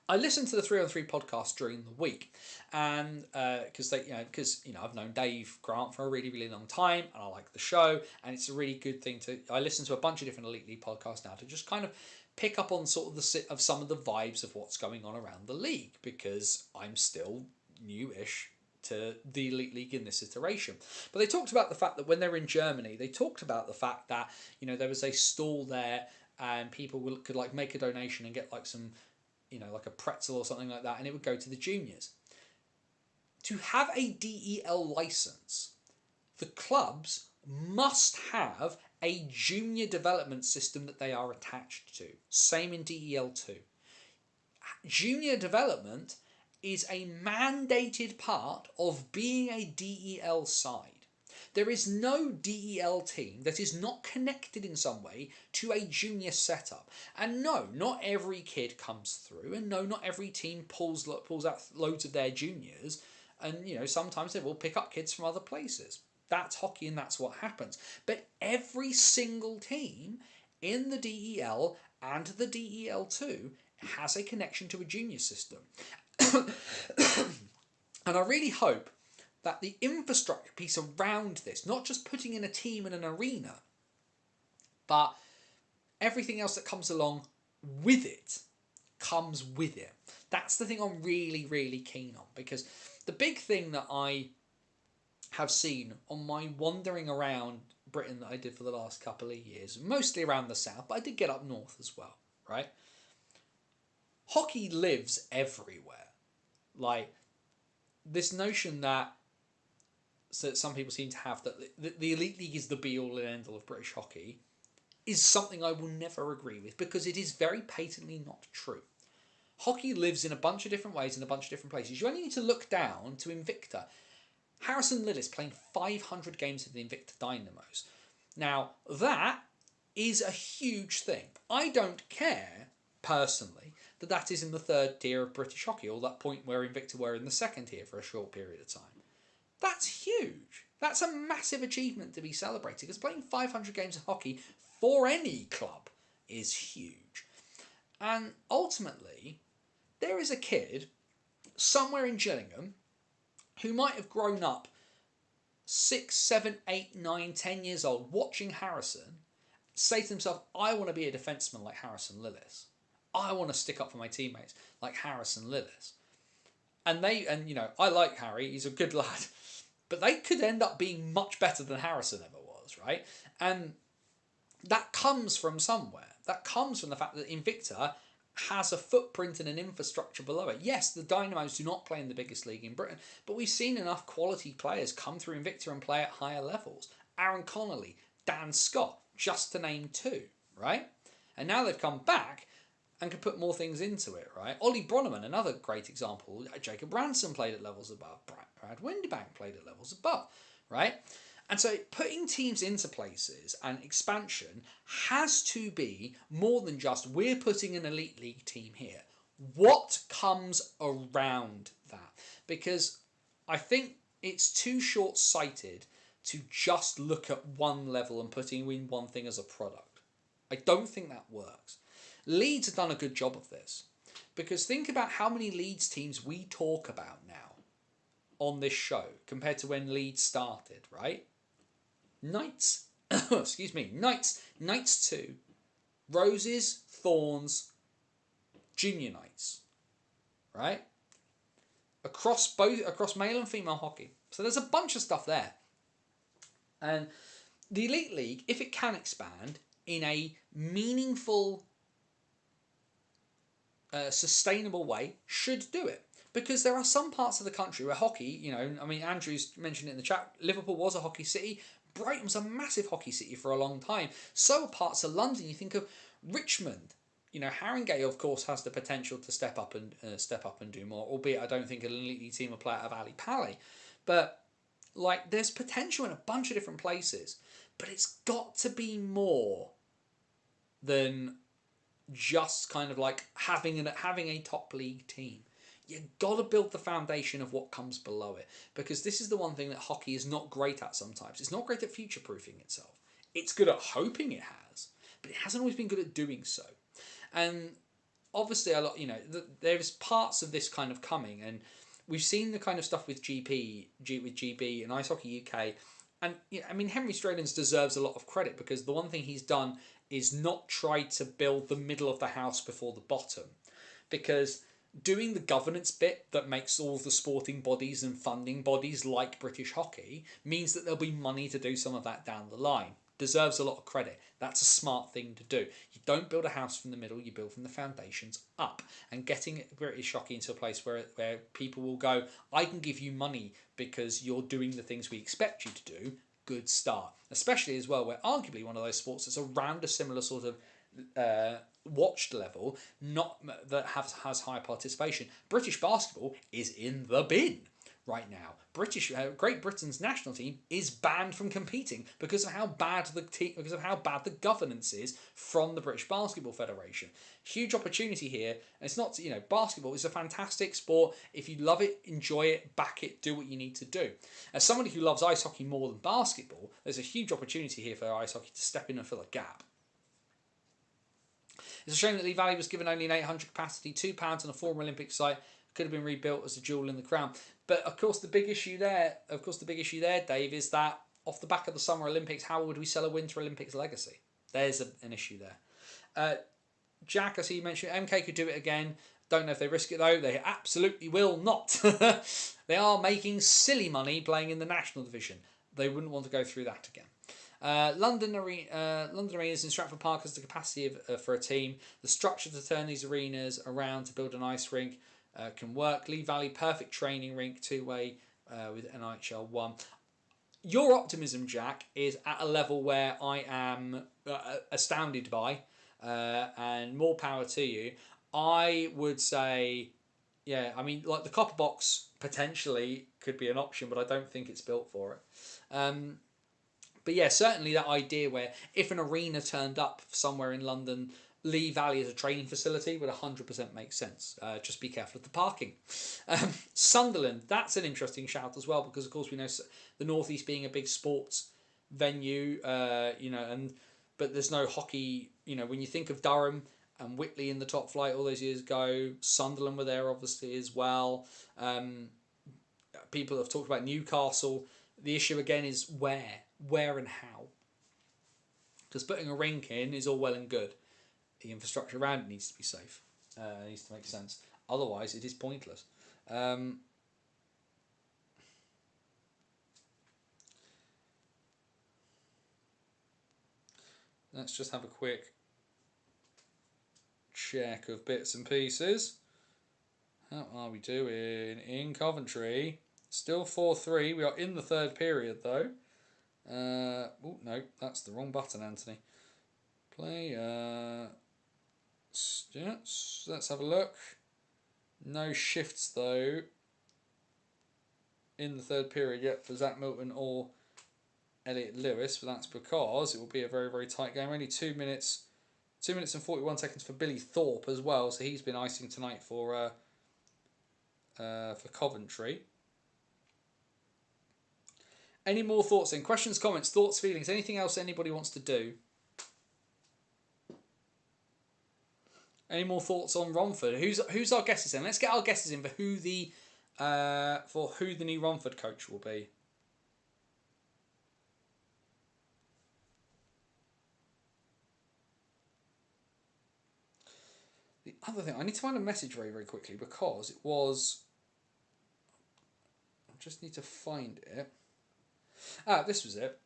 I listened to the 3-on-3 podcast during the week, and because I've known Dave Grant for a really, really long time, and I like the show, and it's a really good thing to. I listen to a bunch of different Elite League podcasts now to just kind of pick up on sort of some of the vibes of what's going on around the league, because I'm still newish to the Elite League in this iteration. But they talked about the fact that when they were in Germany, they talked about the fact that, you know, there was a stall there and people could like make a donation and get like some, you know, like a pretzel or something like that, and it would go to the juniors. To have a DEL license, the clubs must have a junior development system that they are attached to. Same in DEL2. Junior development is a mandated part of being a DEL side. There is no DEL team that is not connected in some way to a junior setup. And no, not every kid comes through, and no, not every team pulls out loads of their juniors. And, you know, sometimes they will pick up kids from other places. That's hockey, and that's what happens. But every single team in the DEL and the DEL2 has a connection to a junior system. And I really hope that the infrastructure piece around this, not just putting in a team in an arena, but everything else that comes along with it, comes with it. That's the thing I'm really, really keen on, because the big thing that I have seen on my wandering around Britain that I did for the last couple of years, mostly around the south, but I did get up north as well, right? Hockey lives everywhere. Like, this notion that some people seem to have, that the Elite League is the be-all and end-all of British hockey, is something I will never agree with, because it is very patently not true. Hockey lives in a bunch of different ways in a bunch of different places. You only need to look down to Invicta. Harrison Lillis playing 500 games with the Invicta Dynamos. Now, that is a huge thing. I don't care, personally, that is in the third tier of British hockey, or that point where Invicta were in the second tier for a short period of time. That's huge. That's a massive achievement to be celebrated, because playing 500 games of hockey for any club is huge. And ultimately, there is a kid somewhere in Gillingham who might have grown up 6, 7, 8, 9, 10 years old watching Harrison, say to himself, I want to be a defenseman like Harrison Lillis. I want to stick up for my teammates like Harrison Lillis. And you know, I like Harry, he's a good lad, but they could end up being much better than Harrison ever was, right? And that comes from somewhere. That comes from the fact that Invicta has a footprint and an infrastructure below it. Yes, the Dynamos do not play in the biggest league in Britain, but we've seen enough quality players come through Invicta and play at higher levels. Aaron Connolly, Dan Scott, just to name two, right? And now they've come back and can put more things into it, right? Ollie Bronneman, another great example. Jacob Ransom played at levels above. Brad Windybank played at levels above, right? And so putting teams into places and expansion has to be more than just, we're putting an Elite League team here. What comes around that? Because I think it's too short-sighted to just look at one level and putting in one thing as a product. I don't think that works. Leeds have done a good job of this, because think about how many Leeds teams we talk about now on this show compared to when Leeds started, right? Knights, excuse me, Knights 2, Roses, Thorns, Junior Knights, right? Across male and female hockey. So there's a bunch of stuff there. And the Elite League, if it can expand in a meaningful, sustainable way, should do it. Because there are some parts of the country where hockey, you know, I mean, Andrew's mentioned it in the chat, Liverpool was a hockey city, Brighton was a massive hockey city for a long time. So are parts of London. You think of Richmond. You know, Haringey, of course, has the potential to step up and do more, albeit I don't think an Elite League team will play out of Ali Pally. But, like, there's potential in a bunch of different places. But it's got to be more than just kind of like having a top league team. You've got to build the foundation of what comes below it, because this is the one thing that hockey is not great at sometimes. It's not great at future-proofing itself. It's good at hoping it has, but it hasn't always been good at doing so. And obviously, there's parts of this kind of coming, and we've seen the kind of stuff with GB and Ice Hockey UK And I mean, Henry Straylands deserves a lot of credit because the one thing he's done is not try to build the middle of the house before the bottom, because doing the governance bit that makes all the sporting bodies and funding bodies like British hockey means that there'll be money to do some of that down the line. Deserves a lot of credit. That's a smart thing to do. You don't build a house from the middle, you build from the foundations up. And getting British hockey into a place where people will go, I can give you money because you're doing the things we expect you to do, good start. Especially as well, where arguably one of those sports that's around a similar sort of watched level, not that has high participation. British basketball is in the bin right now. Great Britain's national team is banned from competing because of how bad the governance is from the British Basketball Federation. Huge opportunity here, and it's not, basketball is a fantastic sport. If you love it, enjoy it, back it, do what you need to do. As somebody who loves ice hockey more than basketball, there's a huge opportunity here for ice hockey to step in and fill a gap. It's a shame that Lee Valley was given only an 800 capacity, £2 on a former Olympic site. Could have been rebuilt as a jewel in the crown. But of course, the big issue there, Dave, is that off the back of the Summer Olympics, how would we sell a Winter Olympics legacy? There's an issue there. Jack, I see you mentioned MK could do it again. Don't know if they risk it though. They absolutely will not. They are making silly money playing in the national division. They wouldn't want to go through that again. London arenas in Stratford Park has the capacity for a team. The structure to turn these arenas around to build an ice rink can work. Lee Valley, perfect training rink, two-way with NHL 1. Your optimism, Jack, is at a level where I am astounded by, and more power to you. I would say, yeah, I mean, like the Copper Box potentially could be an option, but I don't think it's built for it. But yeah, certainly that idea where if an arena turned up somewhere in London, Lee Valley as a training facility would 100% make sense. Just be careful of the parking. Sunderland, that's an interesting shout as well, because of course we know the North East being a big sports venue, but there's no hockey. When you think of Durham and Whitley in the top flight all those years ago, Sunderland were there obviously as well. People have talked about Newcastle. The issue again is where and how. Because putting a rink in is all well and good. The infrastructure around it needs to be safe. It needs to make sense. Otherwise, it is pointless. Let's just have a quick check of bits and pieces. How are we doing in Coventry? Still 4-3. We are in the third period, though. Oh, no, that's the wrong button, Anthony. Play. Let's have a look. No shifts, though, in the third period yet for Zach Milton or Elliot Lewis, but that's because it will be a very, very tight game. Only 2 minutes and 41 seconds for Billy Thorpe as well, so he's been icing tonight for Coventry. Any more thoughts then? Questions, comments, thoughts, feelings, anything else anybody wants to do? Any more thoughts on Romford? Who's our guesses then? Let's get our guesses in for who the new Romford coach will be. The other thing, I need to find a message very, very quickly because it was. I just need to find it. This was it.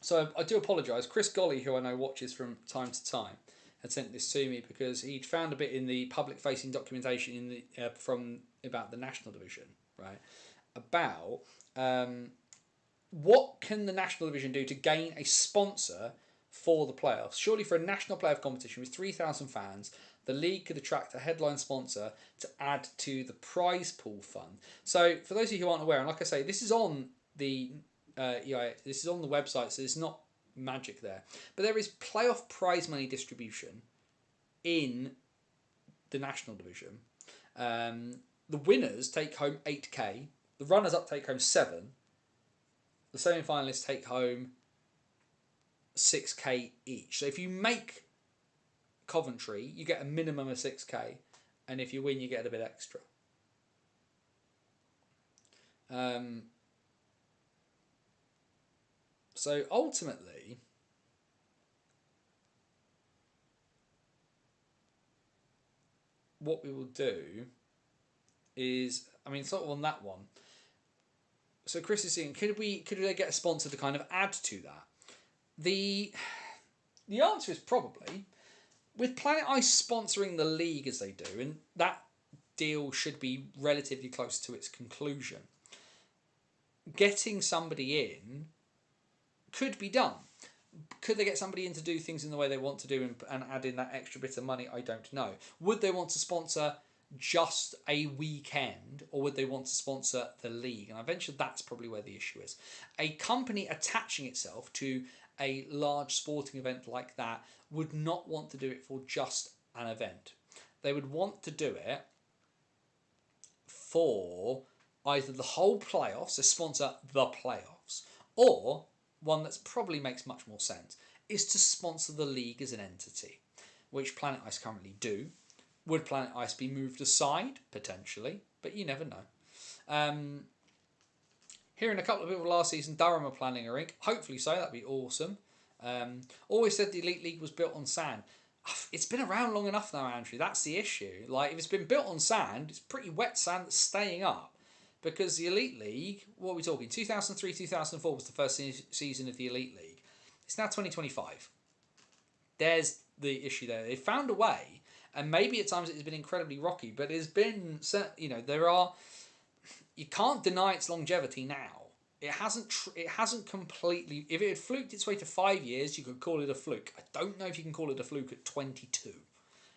So I do apologise. Chris Golly, who I know watches from time to time, had sent this to me because he'd found a bit in the public-facing documentation in the from about the national division, right? About what can the national division do to gain a sponsor for the playoffs? Surely, for a national playoff competition with 3,000 fans, the league could attract a headline sponsor to add to the prize pool fund. So, for those of you who aren't aware, and like I say, this is on the this is on the website, so there's not magic there. But there is playoff prize money distribution in the national division. The winners take home 8k. The runners-up take home 7. The semi-finalists take home 6k each. So if you make Coventry, you get a minimum of 6k, and if you win, you get a bit extra. So ultimately, what we will do is, I mean, sort of on that one. So Chris is saying, could they get a sponsor to kind of add to that? The answer is probably, with Planet Ice sponsoring the league as they do, and that deal should be relatively close to its conclusion. Getting somebody in could be done. Could they get somebody in to do things in the way they want to do and add in that extra bit of money? I don't know. Would they want to sponsor just a weekend, or would they want to sponsor the league? And I venture that's probably where the issue is. A company attaching itself to a large sporting event like that would not want to do it for just an event. They would want to do it for either the whole playoffs, to sponsor the playoffs, or one that probably makes much more sense is to sponsor the league as an entity, which Planet Ice currently do. Would Planet Ice be moved aside? Potentially, but you never know. Hearing a couple of people last season, Durham are planning a rink. Hopefully so, that'd be awesome. Always said the Elite League was built on sand. It's been around long enough now, Andrew. That's the issue. Like, if it's been built on sand, it's pretty wet sand that's staying up. Because the Elite League, what are we talking? 2003, 2004 was the first season of the Elite League. It's now 2025. There's the issue there. They found a way, and maybe at times it has been incredibly rocky, but it's been, you can't deny its longevity now. It hasn't completely. If it had fluked its way to 5 years, you could call it a fluke. I don't know if you can call it a fluke at 22.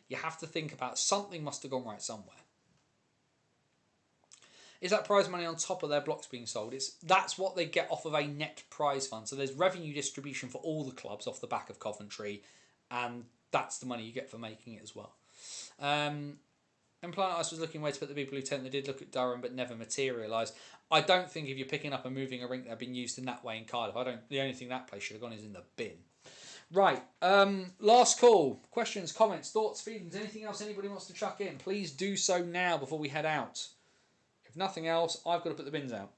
You have to think about something must have gone right somewhere. Is that prize money on top of their blocks being sold? That's what they get off of a net prize fund. So there's revenue distribution for all the clubs off the back of Coventry, and that's the money you get for making it as well. And Planet Ice was looking where to put the people who they did look at Durham but never materialised. I don't think if you're picking up and moving a rink that have been used in that way in Cardiff, the only thing that place should have gone is in the bin. Right, last call. Questions, comments, thoughts, feelings, anything else anybody wants to chuck in, please do so now before we head out. If nothing else, I've got to put the bins out.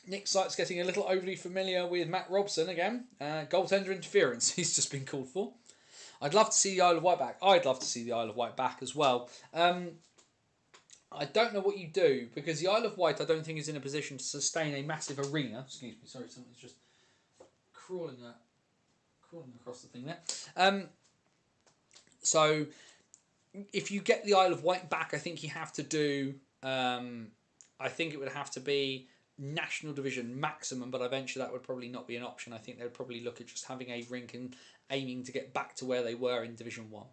Nick Sykes getting a little overly familiar with Matt Robson again. Goaltender interference, he's just been called for. I'd love to see the Isle of Wight back. I'd love to see the Isle of Wight back as well. I don't know what you do, because the Isle of Wight I don't think is in a position to sustain a massive arena. Excuse me, sorry, someone's just crawling across the thing there. So if you get the Isle of Wight back, I think you have to do. I think it would have to be National Division maximum, but I venture that would probably not be an option. I think they would probably look at just having a rink and aiming to get back to where they were in Division 1.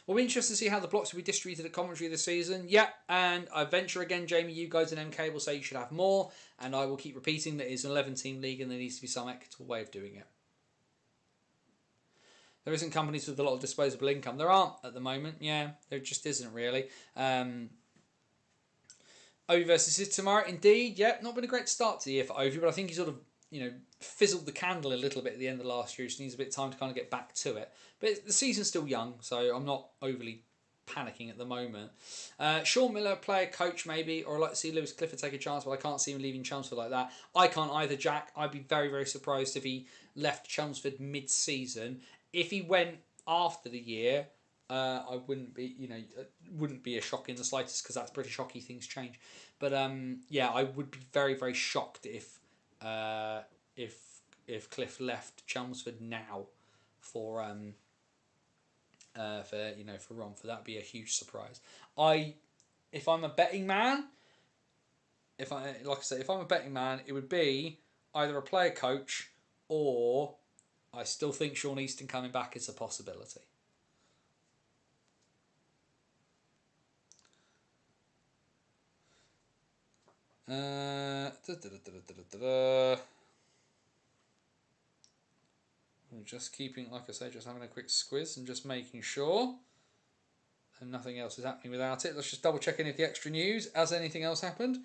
We'll be interested to see how the blocks will be distributed at Coventry this season. Yeah, and I venture again, Jamie, you guys in MK will say you should have more, and I will keep repeating that it's an 11-team league and there needs to be some equitable way of doing it. There isn't companies with a lot of disposable income. There aren't at the moment. Yeah, there just isn't really. Ovi versus Sid tomorrow. Indeed, yep. Not been a great start to the year for Ovi, but I think he sort of, fizzled the candle a little bit at the end of last year. He just needs a bit of time to kind of get back to it. But the season's still young, so I'm not overly panicking at the moment. Sean Miller, player coach maybe, or I'd like to see Lewis Clifford take a chance, but I can't see him leaving Chelmsford like that. I can't either, Jack. I'd be very, very surprised if he left Chelmsford mid-season. If he went after the year, I wouldn't be, wouldn't be a shock in the slightest, because that's British hockey, things change. But yeah, I would be very, very shocked if Cliff left Chelmsford now for Romford. That'd be a huge surprise. If I'm a betting man, if I'm a betting man, it would be either a player coach, or I still think Sean Easton coming back is a possibility. I'm just keeping, like I say, just having a quick squiz and just making sure, and nothing else is happening without it. Let's just double check any of the extra news. Has anything else happened?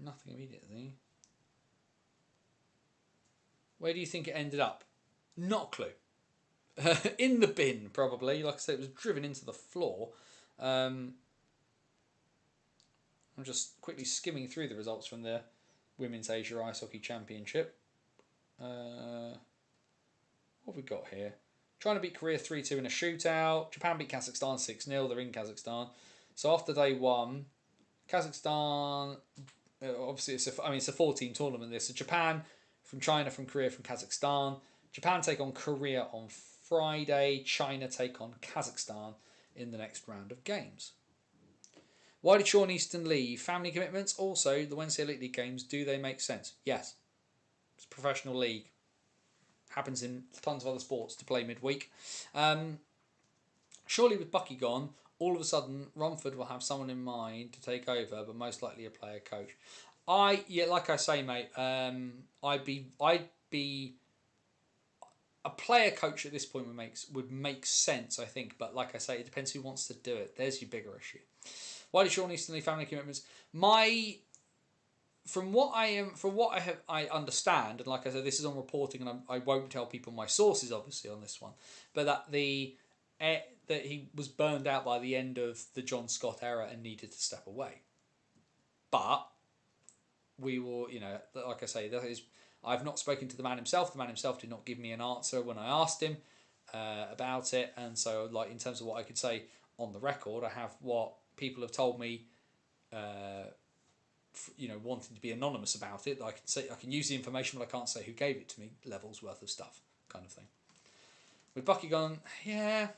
Nothing immediately. Where do you think it ended up? Not a clue. In the bin, probably. Like I said, it was driven into the floor. I'm just quickly skimming through the results from the Women's Asia Ice Hockey Championship. What have we got here? Trying to beat Korea 3-2 in a shootout. Japan beat Kazakhstan 6-0. They're in Kazakhstan. So after day one, Kazakhstan, obviously it's a 4-team tournament this. So Japan from China, from Korea, from Kazakhstan. Japan take on Korea on Friday. China take on Kazakhstan in the next round of games. Why did Sean Easton leave? Family commitments. Also, the Wednesday Elite League games, do they make sense? Yes. It's a professional league. Happens in tons of other sports to play midweek. Surely with Bucky gone, all of a sudden Romford will have someone in mind to take over, but most likely a player coach. Like I say, mate, I'd be a player coach at this point would make sense, I think. But like I say, it depends who wants to do it. There's your bigger issue. Why did Sean Easton leave family commitments? From what I understand, and like I said, this is on reporting, and I won't tell people my sources, obviously, on this one, but that that he was burned out by the end of the John Scott era and needed to step away. But we will, like I say, that is, I've not spoken to the man himself. The man himself did not give me an answer when I asked him about it, and so, like, in terms of what I could say on the record, I have what people have told me. Wanting to be anonymous about it. I can use the information, but I can't say who gave it to me. Levels worth of stuff, kind of thing. With Bucky gone, yeah,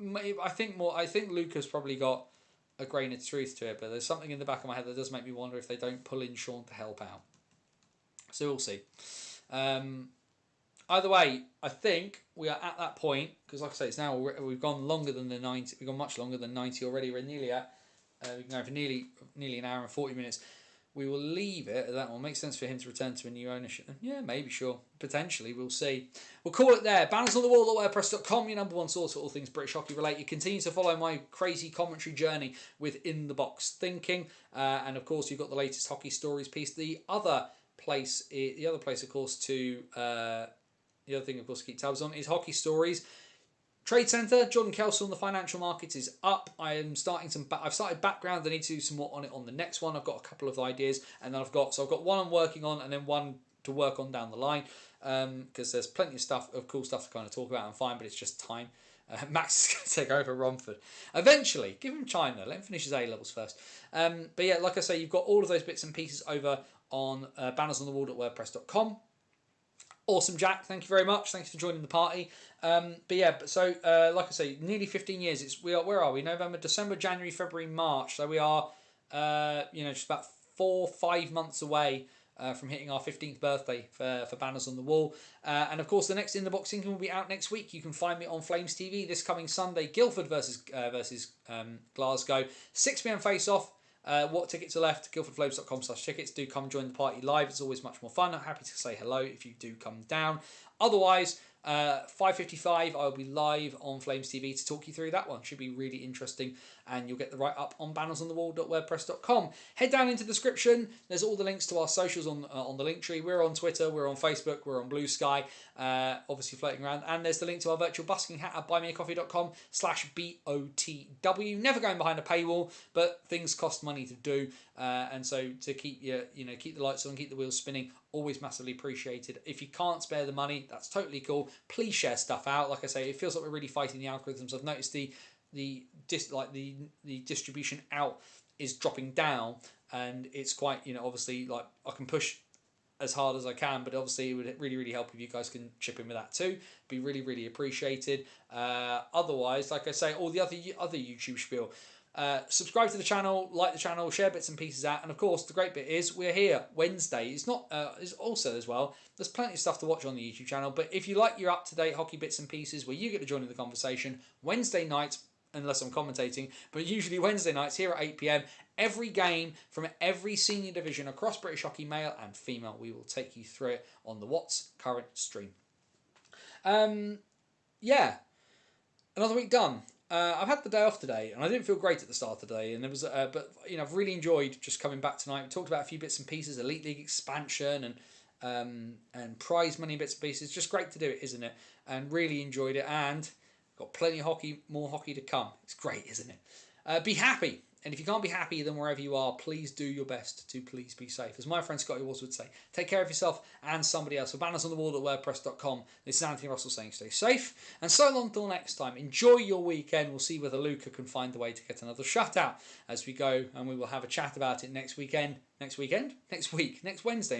I think Luca's probably got a grain of truth to it, but there's something in the back of my head that does make me wonder if they don't pull in Sean to help out. So we'll see. Either way, I think we are at that point, because like I say, it's now we've gone longer than the 90. We've gone much longer than 90 already. We're nearly at. We can go for nearly an hour and 40 minutes. We will leave it at that one. Makes sense for him to return to a new ownership. Yeah, maybe, sure. Potentially, we'll see. We'll call it there. BannersOnTheWall.wordpress.com, your number one source for all things British hockey related. Continue to follow my crazy commentary journey with In The Box Thinking. And of course, you've got the latest hockey stories piece. The other place, of course, to keep tabs on is Hockey Stories. Trade Centre, Jordan Kelso on the financial markets is up. I've started background. I need to do some more on it on the next one. I've got a couple of ideas, and then I've got one I'm working on, and then one to work on down the line. Because there's plenty of cool stuff to kind of talk about and find, but it's just time. Max is going to take over Romford eventually. Give him China. Let him finish his A levels first. But yeah, like I say, you've got all of those bits and pieces over on BannersOnTheWall.wordpress.com. Awesome, Jack. Thank you very much. Thanks for joining the party. Like I say, nearly 15 years. Where are we? November, December, January, February, March. So we are, just about 4-5 months away from hitting our 15th birthday for Banners on the Wall. And of course, the next In The Box Thinking will be out next week. You can find me on Flames TV this coming Sunday. Guildford versus Glasgow. 6 p.m. face-off. What tickets are left? guildfordflames.com/tickets. Do come join the party live. It's always much more fun. I'm happy to say hello if you do come down. Otherwise, 5:55 I'll be live on Flames TV to talk you through that one. Should be really interesting, and you'll get the write up on bannersonthewall.wordpress.com. Head down into the description. There's all the links to our socials on the link tree. We're on Twitter, we're on Facebook, we're on Blue Sky, obviously floating around, and there's the link to our virtual busking hat at buymeacoffee.com/BOTW. Never going behind a paywall, but things cost money to do, and so to keep keep the lights on, keep the wheels spinning, always massively appreciated. If you can't spare the money, that's totally cool. Please share stuff out. Like I say, it feels like we're really fighting the algorithms. I've noticed the distribution out is dropping down, and it's quite, obviously, like, I can push as hard as I can, but obviously it would really, really help if you guys can chip in with that too. Be really, really appreciated. Otherwise, like I say, all the other YouTube spiel. Subscribe to the channel, like the channel, share bits and pieces out, and of course the great bit is we're here Wednesday. It's not is also as well. There's plenty of stuff to watch on the YouTube channel, but if you like your up-to-date hockey bits and pieces where you get to join in the conversation, Wednesday nights, unless I'm commentating, but usually Wednesday nights here at 8 p.m. Every game from every senior division across British hockey, male and female, we will take you through it on the What's Current stream. Another week done. I've had the day off today, and I didn't feel great at the start of the day. And there was, but I've really enjoyed just coming back tonight. We talked about a few bits and pieces, Elite League expansion, and prize money bits and pieces. Just great to do it, isn't it? And really enjoyed it, and got plenty of more hockey to come. It's great, isn't it? Be happy. And if you can't be happy, then wherever you are, please do your best to please be safe. As my friend Scotty Walls would say, take care of yourself and somebody else. For Banners on the Wall at WordPress.com, this is Anthony Russell saying stay safe. And so long till next time. Enjoy your weekend. We'll see whether Luca can find a way to get another shutout as we go. And we will have a chat about it next week, next Wednesday.